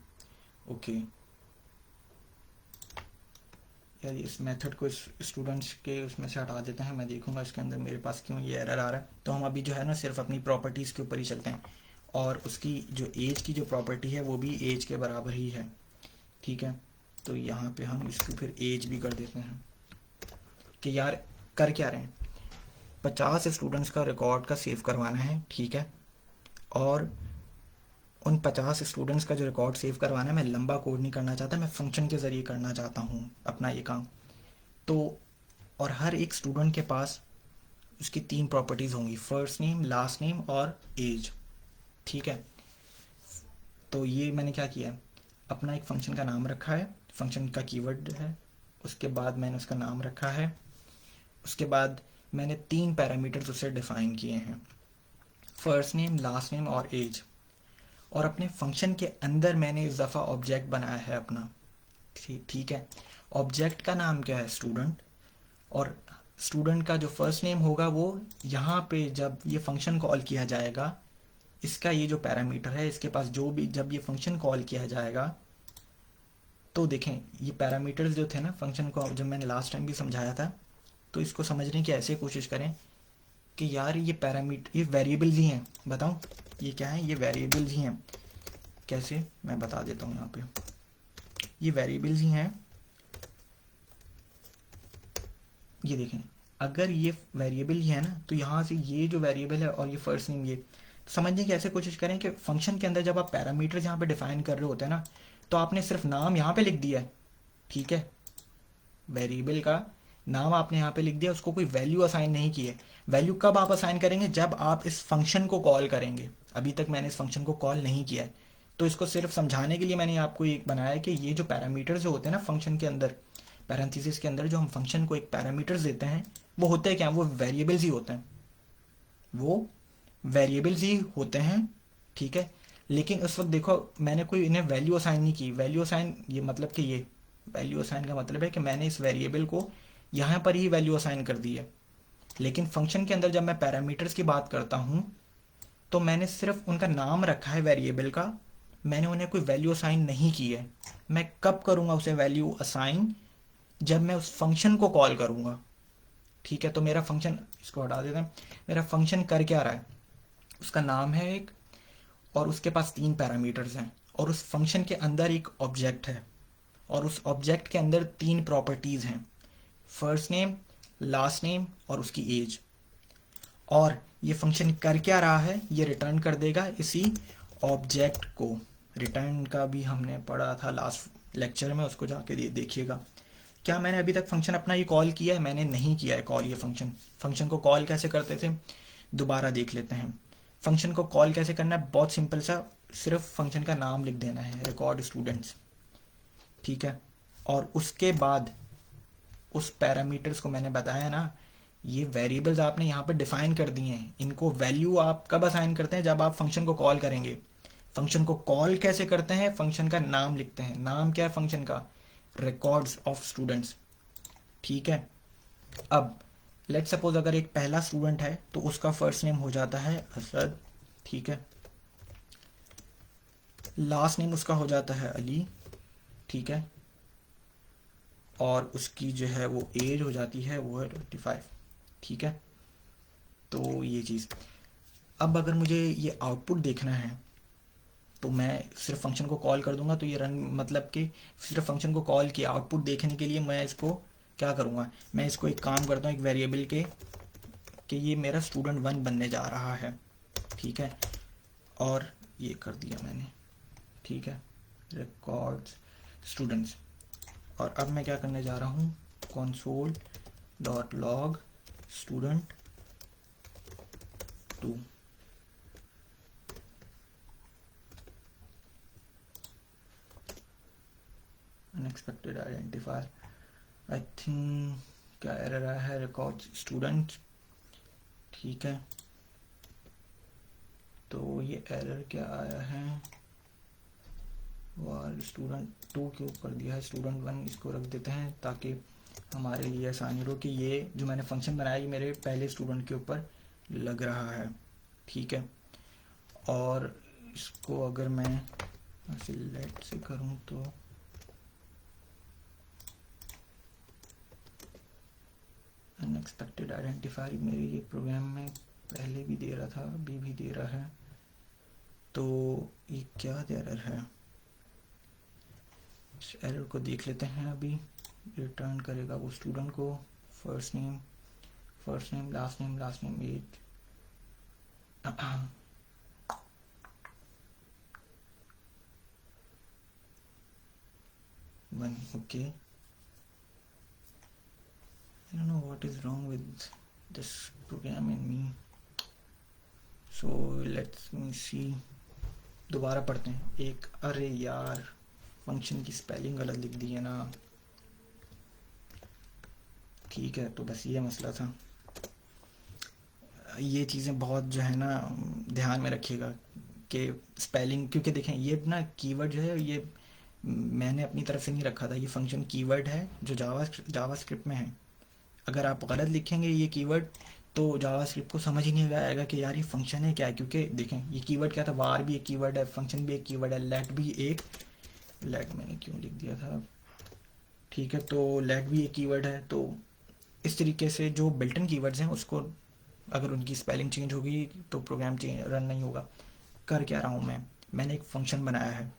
S1: Okay यार, इस मेथड को इस स्टूडेंट्स के उसमें से हटा देते हैं, मैं देखूंगा इसके अंदर मेरे पास क्यों ये एरर आ रहा है। तो हम अभी जो है ना सिर्फ अपनी प्रॉपर्टीज़ के ऊपर ही चलते हैं, और उसकी जो एज की जो प्रॉपर्टी है वो भी एज के बराबर ही है। ठीक है, तो यहाँ पे हम इसको फिर एज भी कर देते हैं कि यार कर क्या रहे हैं, 50 स्टूडेंट्स का रिकॉर्ड का सेव करवाना है। ठीक है, और उन 50 स्टूडेंट्स का जो रिकॉर्ड सेव करवाना है, मैं लंबा कोड नहीं करना चाहता, मैं फंक्शन के ज़रिए करना चाहता हूँ अपना ये काम। तो और हर एक स्टूडेंट के पास उसकी 3 प्रॉपर्टीज़ होंगी, फर्स्ट नेम लास्ट नेम और एज। ठीक है, तो ये मैंने क्या किया है, अपना एक फंक्शन का नाम रखा है, फंक्शन का कीवर्ड है, उसके बाद मैंने उसका नाम रखा है, उसके बाद मैंने 3 पैरामीटर्स उससे डिफाइन किए हैं, फर्स्ट नेम लास्ट नेम और एज। और अपने फंक्शन के अंदर मैंने इस दफ़ा ऑब्जेक्ट बनाया है अपना। ठीक है, ऑब्जेक्ट का नाम क्या है, स्टूडेंट, और स्टूडेंट का जो फर्स्ट नेम होगा वो यहाँ पे जब ये फंक्शन कॉल किया जाएगा, इसका ये जो पैरामीटर है इसके पास जो भी, जब ये फंक्शन कॉल किया जाएगा तो देखें ये पैरामीटर्स जो थे ना फंक्शन को, जब मैंने लास्ट टाइम भी समझाया था, तो इसको समझने की ऐसे कोशिश करें कि यार ये पैरामीटर ये वेरिएबल्स ही हैं। बताऊं ये क्या है, ये वेरिएबल्स ही हैं। कैसे, मैं बता देता हूँ, यहाँ पे ये वेरिएबल्स ही हैं। ये देखें, अगर ये वेरिएबल ही है ना, तो यहाँ से ये जो वेरिएबल है और ये फर्स्ट नेम, ये समझने की ऐसे कोशिश करें कि फंक्शन के अंदर जब आप पैरामीटर्स यहाँ पे डिफाइन कर रहे होते हैं ना, तो आपने सिर्फ नाम यहाँ पे लिख दिया है। ठीक है, वेरिएबल का नाम आपने यहाँ पे लिख दिया, उसको कोई वैल्यू असाइन नहीं की है। वैल्यू कब आप असाइन करेंगे, जब आप इस फंक्शन को कॉल करेंगे। अभी तक मैंने इस फंक्शन को कॉल नहीं किया है, तो इसको सिर्फ समझाने के लिए मैंने आपको एक बनाया है कि ये जो पैरामीटर्स जो होते हैं ना फंक्शन के अंदर, पैरेंथेसिस के अंदर जो हम फंक्शन को एक पैरामीटर्स देते हैं, वो होते हैं क्या, वो वेरिएबल्स ही होते हैं, वो वेरिएबल्स ही होते हैं। ठीक है, लेकिन उस वक्त देखो मैंने कोई इन्हें वैल्यू असाइन नहीं की। वैल्यू असाइन ये मतलब कि ये वैल्यू असाइन का मतलब है कि मैंने इस वेरिएबल को यहाँ पर ही वैल्यू असाइन कर दी है। लेकिन फंक्शन के अंदर जब मैं पैरामीटर्स की बात करता हूँ तो मैंने सिर्फ उनका नाम रखा है वेरिएबल का, मैंने उन्हें कोई वैल्यू असाइन नहीं की है। मैं कब करूँगा उसे वैल्यू असाइन, जब मैं उस फंक्शन को कॉल करूँगा। ठीक है, तो मेरा फंक्शन, इसको हटा देते हैं, मेरा फंक्शन कर क्या रहा है, उसका नाम है एक और उसके पास 3 पैरामीटर्स हैं और उस फंक्शन के अंदर एक ऑब्जेक्ट है और उस ऑब्जेक्ट के अंदर 3 प्रॉपर्टीज़ हैं, फर्स्ट नेम, लास्ट नेम और उसकी एज। और ये फंक्शन कर क्या रहा है, ये रिटर्न कर देगा इसी ऑब्जेक्ट को। रिटर्न का भी हमने पढ़ा था लास्ट लेक्चर में, उसको जाके देखिएगा। क्या मैंने अभी तक फंक्शन अपना ये कॉल किया है? मैंने नहीं किया है कॉल ये फंक्शन। फंक्शन को कॉल कैसे करते थे दोबारा देख लेते हैं। फंक्शन को कॉल कैसे करना है, बहुत सिंपल सा, सिर्फ फंक्शन का नाम लिख देना है, रिकॉर्ड स्टूडेंट्स, ठीक है। और उसके बाद उस पैरामीटर्स को मैंने बताया ना, ये वेरिएबल्स आपने यहाँ पर डिफाइन कर दिए हैं, इनको वैल्यू आप कब असाइन करते हैं, जब आप फंक्शन को कॉल करेंगे। फंक्शन को कॉल कैसे करते हैं, फंक्शन का नाम लिखते हैं। नाम क्या है फंक्शन का? रिकॉर्ड्स ऑफ स्टूडेंट्स, ठीक है। अब लेट सपोज अगर एक पहला स्टूडेंट है तो उसका फर्स्ट नेम हो जाता है असद, ठीक है। लास्ट नेम उसका हो जाता है अली, ठीक है। और उसकी जो है वो एज हो जाती है, वो है 25, ठीक है। तो ये चीज़, अब अगर मुझे ये आउटपुट देखना है तो मैं सिर्फ फंक्शन को कॉल कर दूंगा, तो ये रन, मतलब कि सिर्फ फंक्शन को कॉल किया, आउटपुट देखने के लिए मैं इसको क्या करूँगा, मैं इसको एक काम करता हूँ, एक वेरिएबल के कि ये मेरा स्टूडेंट 1 बनने जा रहा है, ठीक है। और ये कर दिया मैंने, ठीक है, रिकॉर्ड्स स्टूडेंट्स। और अब मैं क्या करने जा रहा हूँ, console dot log student 2, unexpected identifier, I think क्या एरर आया है, रिकॉर्ड स्टूडेंट, ठीक है। तो ये एरर क्या आया है, वार स्टूडेंट 2 के ऊपर दिया है, स्टूडेंट 1 इसको रख देते हैं ताकि हमारे लिए आसानी हो कि ये जो मैंने फंक्शन बनाया ये मेरे पहले स्टूडेंट के ऊपर लग रहा है, ठीक है। और इसको अगर मैं सिलेक्ट से करूं तो अनएक्सपेक्टेड आइडेंटिफायर मेरे ये प्रोग्राम में पहले भी दे रहा था, अभी भी दे रहा है। तो ये क्या एरर है, इस एरर को देख लेते हैं। अभी रिटर्न करेगा वो स्टूडेंट को, first name, last name, age. One, okay. I don't know what is wrong with this program in me. So let's me see. दोबारा पढ़ते हैं एक, अरे यार फंक्शन की स्पेलिंग गलत लिख दी है ना, ठीक है। तो बस ये मसला था, ये चीज़ें बहुत जो है ना ध्यान में रखिएगा कि स्पेलिंग, क्योंकि देखें ये ना कीवर्ड जो है ये मैंने अपनी तरफ से नहीं रखा था, ये फंक्शन कीवर्ड है जो जावा स्क्रिप्ट में है। अगर आप गलत लिखेंगे ये कीवर्ड तो जावास्क्रिप्ट को समझ ही नहीं आएगा कि यार ये फंक्शन है क्या है। क्योंकि देखें ये कीवर्ड क्या था, वार भी एक कीवर्ड है, फंक्शन भी एक कीवर्ड है, लेट भी एक, लेट मैंने क्यों लिख दिया था, ठीक है। तो लेट भी एक कीवर्ड है। तो इस तरीके से जो बिल्टन कीवर्ड्स हैं उसको अगर उनकी स्पेलिंग चेंज होगी तो प्रोग्राम रन नहीं होगा। कर क्या रहा हूँ मैंने एक फंक्शन बनाया है,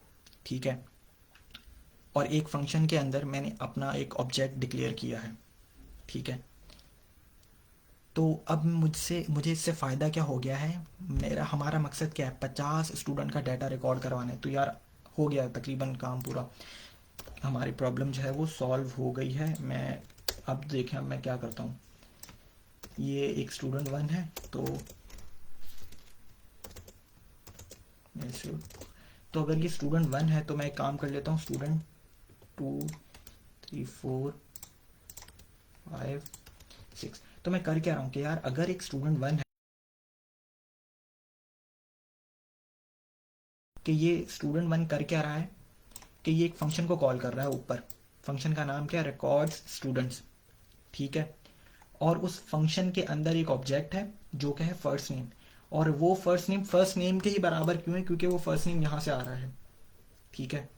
S1: ठीक है। और एक फंक्शन के अंदर मैंने अपना एक ऑब्जेक्ट डिक्लेयर किया है, ठीक है। तो अब मुझे इससे फ़ायदा क्या हो गया है, हमारा मकसद क्या है, 50 स्टूडेंट का डाटा रिकॉर्ड करवाना है। तो यार हो गया तकरीबन काम पूरा, हमारी प्रॉब्लम जो है वो सॉल्व हो गई है। मैं अब देखें, अब मैं क्या करता हूँ, ये एक स्टूडेंट 1 है तो ऐसे, तो अगर ये स्टूडेंट 1 है तो मैं एक काम कर लेता हूँ, स्टूडेंट 2 3 4 5 6। तो मैं कर क्या रहा हूँ कि यार अगर एक स्टूडेंट 1 है, कि ये स्टूडेंट 1 कर क्या रहा है कि ये एक फंक्शन को कॉल कर रहा है ऊपर। फंक्शन का नाम क्या है, रिकॉर्ड्स स्टूडेंट्स, ठीक है। और उस फंक्शन के अंदर एक ऑब्जेक्ट है जो क्या है, फर्स्ट नेम। और वो फर्स्ट नेम के ही बराबर क्यों है, क्योंकि वो फर्स्ट नेम यहाँ से आ रहा है, ठीक है।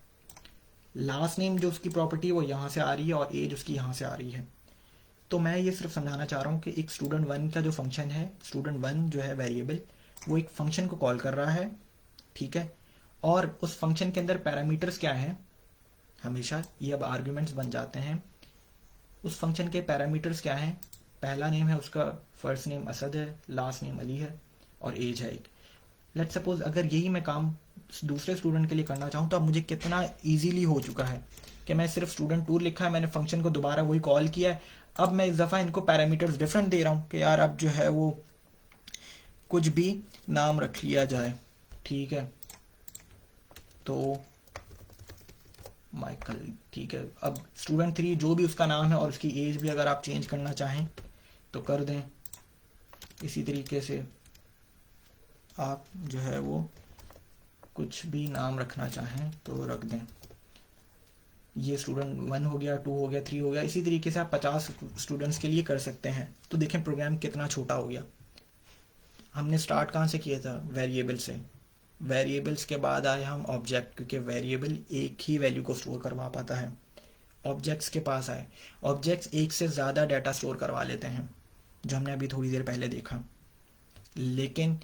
S1: लास्ट नेम जो उसकी प्रॉपर्टी है वो यहाँ से आ रही है और एज उसकी यहाँ से आ रही है। तो मैं ये सिर्फ समझाना चाह रहा हूँ कि एक स्टूडेंट 1 का जो फंक्शन है, स्टूडेंट 1 जो है वेरिएबल, वो एक फंक्शन को कॉल कर रहा है, ठीक है। और उस फंक्शन के अंदर पैरामीटर्स क्या हैं, हमेशा ये अब आर्ग्यूमेंट्स बन जाते हैं। उस फंक्शन के पैरामीटर्स क्या हैं? पहला नेम है उसका, फर्स्ट नेम असद है, लास्ट नेम अली है, और एज है एक। लेट सपोज अगर यही मैं काम दूसरे स्टूडेंट के लिए करना चाहूँ तो अब मुझे कितना ईजीली हो चुका है कि मैं सिर्फ स्टूडेंट टूर लिखा है, मैंने फंक्शन को दोबारा वही कॉल किया है। अब मैं इस दफ़ा इनको पैरामीटर्स डिफरेंट दे रहा हूँ कि यार अब जो है वो कुछ भी नाम रख लिया जाए, ठीक है, तो माइकल, ठीक है। अब स्टूडेंट 3 जो भी उसका नाम है और उसकी एज भी अगर आप चेंज करना चाहें तो कर दें। इसी तरीके से आप जो है वो कुछ भी नाम रखना चाहें तो रख दें। ये स्टूडेंट 1 हो गया, 2 हो गया, 3 हो गया। इसी तरीके से आप 50 स्टूडेंट्स के लिए कर सकते हैं। तो देखें प्रोग्राम कितना छोटा हो गया। हमने स्टार्ट कहाँ से किया था? वेरिएबल से। वेरिएबल्स के बाद आए हम ऑब्जेक्ट, क्योंकि वेरिएबल एक ही वैल्यू को स्टोर करवा पाता है। ऑब्जेक्ट्स के पास आए। ऑब्जेक्ट्स एक से ज़्यादा डाटा स्टोर करवा लेते हैं, जो हमने अभी थोड़ी देर पहले देखा, लेकिन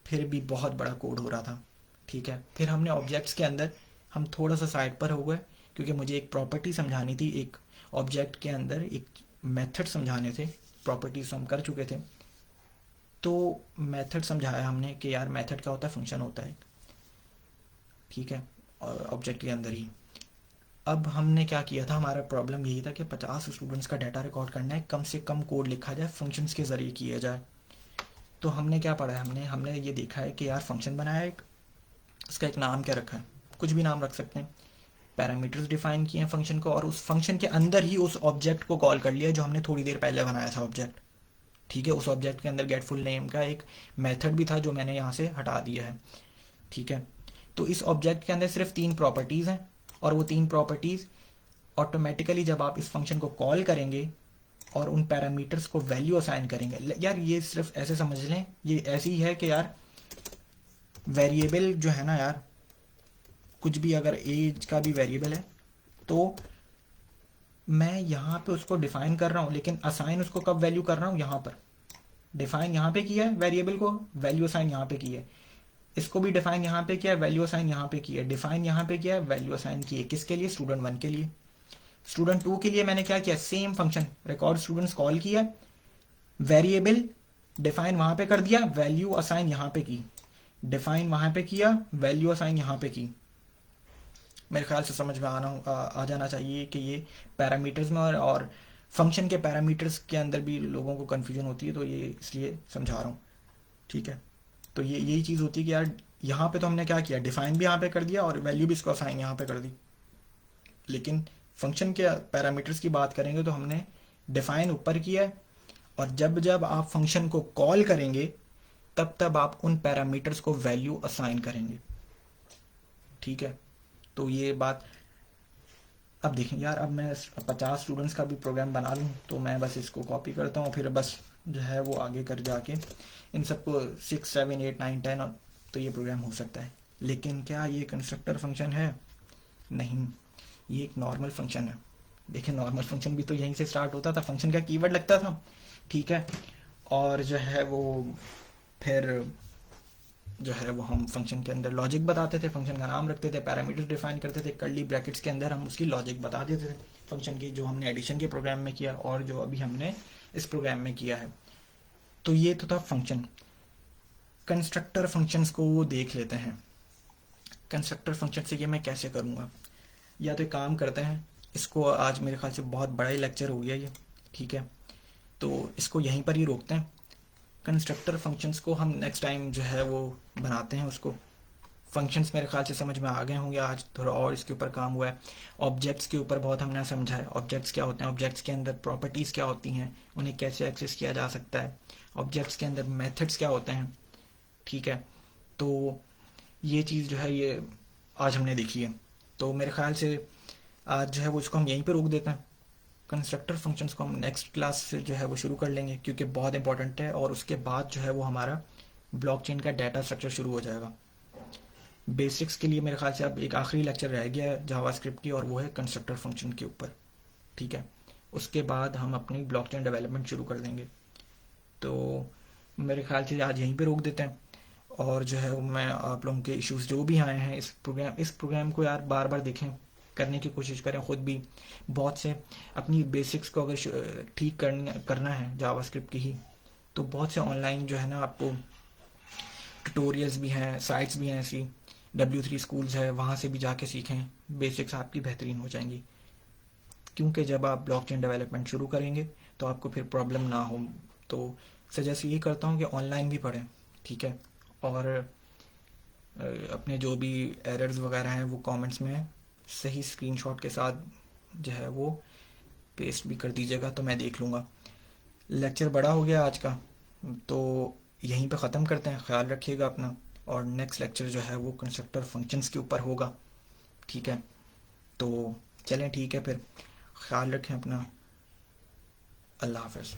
S1: फिर भी बहुत बड़ा कोड हो रहा था, ठीक है। फिर हमने ऑब्जेक्ट्स के अंदर हम थोड़ा सा साइड पर हो गए, क्योंकि मुझे एक प्रॉपर्टी समझानी थी, एक ऑब्जेक्ट के अंदर एक मेथड समझाने थे। प्रॉपर्टीज हम कर चुके थे, तो मेथड समझाया हमने कि यार मेथड क्या होता है, फंक्शन होता है, ठीक है, और ऑब्जेक्ट के अंदर ही। अब हमने क्या किया था, हमारा प्रॉब्लम यही था कि 50 स्टूडेंट्स का डाटा रिकॉर्ड करना है, कम से कम कोड लिखा जाए, फंक्शंस के ज़रिए किया जाए। तो हमने क्या पढ़ा है, हमने ये देखा है कि यार फंक्शन बनाया एक, उसका एक नाम क्या रखा है, कुछ भी नाम रख सकते हैं। पैरामीटर्स डिफाइन किए हैं फंक्शन को, और उस फंक्शन के अंदर ही उस ऑब्जेक्ट को कॉल कर लिया जो हमने थोड़ी देर पहले बनाया था ऑब्जेक्ट, ठीक है। उस ऑब्जेक्ट के अंदर गेट फुल नेम का एक मेथड भी था जो मैंने यहाँ से हटा दिया है, ठीक है। तो इस ऑब्जेक्ट के अंदर सिर्फ 3 प्रॉपर्टीज़ हैं, और वो 3 प्रॉपर्टीज़ ऑटोमेटिकली जब आप इस फंक्शन को कॉल करेंगे और उन पैरामीटर्स को वैल्यू असाइन करेंगे, यार ये सिर्फ ऐसे समझ लें, ये ऐसी ही है कि यार वेरिएबल जो है ना यार, कुछ भी अगर एज का भी वेरिएबल है तो मैं यहाँ पे उसको डिफाइन कर रहा हूँ, लेकिन असाइन उसको कब वैल्यू कर रहा हूँ, यहाँ पर। डिफाइन यहाँ पे किया है वेरिएबल को, वैल्यू असाइन यहाँ पे की है। इसको भी डिफाइन यहाँ पे किया है, वैल्यू असाइन यहाँ पे की है। डिफाइन यहाँ पे किया है, वैल्यू असाइन की है। किसके लिए? स्टूडेंट 1 के लिए। स्टूडेंट 2 के लिए मैंने क्या किया, same function record students call किया, वेरिएबल डिफाइन वहां पे कर दिया, वैल्यू असाइन यहाँ पे की। डिफाइन वहां पे किया, वैल्यू असाइन यहाँ पे की। मेरे ख्याल से समझ में आ जाना चाहिए कि ये पैरामीटर्स में और फंक्शन के पैरामीटर्स के अंदर भी लोगों को कन्फ्यूजन होती है, तो ये इसलिए समझा रहा हूँ, ठीक है। तो ये यही चीज़ होती है कि यार यहाँ पे तो हमने क्या किया, डिफाइन भी यहाँ पे कर दिया और वैल्यू भी इसको असाइन यहाँ पे कर दी। लेकिन फंक्शन के पैरामीटर्स की बात करेंगे तो हमने डिफाइन ऊपर किया है, और जब जब आप फंक्शन को कॉल करेंगे तब तब आप उन पैरामीटर्स को वैल्यू असाइन करेंगे, ठीक है। तो ये बात अब देखें यार, अब मैं 50 स्टूडेंट्स का भी प्रोग्राम बना लूँ तो मैं बस इसको कॉपी करता हूँ, फिर बस जो है वो आगे कर जाके इन सबको 6, 7, 8, 9, 10 तो ये प्रोग्राम हो सकता है। लेकिन क्या ये कंस्ट्रक्टर फंक्शन है? नहीं, ये एक नॉर्मल फंक्शन है। देखिए नॉर्मल फंक्शन भी तो यहीं से स्टार्ट होता था, फंक्शन का कीवर्ड लगता था, ठीक है, और जो है वो फिर जो है वो हम फंक्शन के अंदर लॉजिक बताते थे, फंक्शन का नाम रखते थे, पैरामीटर्स डिफाइन करते थे, कर्ली ब्रैकेट्स के अंदर हम उसकी लॉजिक बता देते थे फंक्शन की, जो हमने एडिशन के प्रोग्राम में किया और जो अभी हमने इस प्रोग्राम में किया है। तो ये तो था फंक्शन। कंस्ट्रक्टर फंक्शंस को वो देख लेते हैं। कंस्ट्रक्टर फंक्शन से ये मैं कैसे करूँगा, या तो एक काम करते हैं, इसको आज मेरे ख्याल से बहुत बड़ा ही लेक्चर हो गया ये, ठीक है, तो इसको यहीं पर ही रोकते हैं। कंस्ट्रक्टर फंक्शंस को हम नेक्स्ट टाइम जो है वो बनाते हैं उसको। फंक्शंस मेरे ख्याल से समझ में आ गए होंगे, आज थोड़ा और इसके ऊपर काम हुआ है। ऑब्जेक्ट्स के ऊपर बहुत हमने समझा है, ऑब्जेक्ट्स क्या होते हैं, ऑब्जेक्ट्स के अंदर प्रॉपर्टीज़ क्या होती हैं, उन्हें कैसे एक्सेस किया जा सकता है, ऑब्जेक्ट्स के अंदर मेथड्स क्या होते हैं, ठीक है। तो ये चीज़ जो है ये आज हमने देखी है। तो मेरे ख्याल से आज जो है वो इसको हम यहीं पर रोक देते हैं। कंस्ट्रक्टर फंक्शंस को हम नेक्स्ट क्लास से जो है वो शुरू कर लेंगे, क्योंकि बहुत इंपॉर्टेंट है, और उसके बाद जो है वो हमारा ब्लॉकचेन का डाटा स्ट्रक्चर शुरू हो जाएगा। बेसिक्स के लिए मेरे ख्याल से अब एक आखिरी लेक्चर रह गया है जावास्क्रिप्ट की, और वो है कंस्ट्रक्टर फंक्शन के ऊपर, ठीक है। उसके बाद हम अपनी ब्लॉकचेन डेवलपमेंट शुरू कर देंगे। तो मेरे ख्याल से आज यहीं पे रोक देते हैं, और जो है मैं आप लोगों के इश्यूज जो भी आए हैं इस प्रोग्राम को यार बार बार देखें, करने की कोशिश करें खुद भी। बहुत से अपनी बेसिक्स को अगर ठीक करना है जावास्क्रिप्ट की ही, तो बहुत से ऑनलाइन जो है ना आपको ट्यूटोरियल्स भी हैं, साइट्स भी हैं ऐसी, W3 स्कूल्स है, वहाँ से भी जाके सीखें, बेसिक्स आपकी बेहतरीन हो जाएंगी। क्योंकि जब आप ब्लॉकचेन डेवलपमेंट शुरू करेंगे तो आपको फिर प्रॉब्लम ना हो। तो सजेस्ट ये करता हूँ कि ऑनलाइन भी पढ़ें, ठीक है। और अपने जो भी एरर्स वगैरह हैं वो कमेंट्स में सही स्क्रीनशॉट के साथ जो है वो पेस्ट भी कर दीजिएगा, तो मैं देख लूँगा। लेक्चर बड़ा हो गया आज का, तो यहीं पे ख़त्म करते हैं। ख्याल रखिएगा अपना, और नेक्स्ट लेक्चर जो है वो कंस्ट्रक्टर फंक्शंस के ऊपर होगा, ठीक है। तो चलें, ठीक है फिर, ख्याल रखें अपना। अल्लाह हाफ़िज़।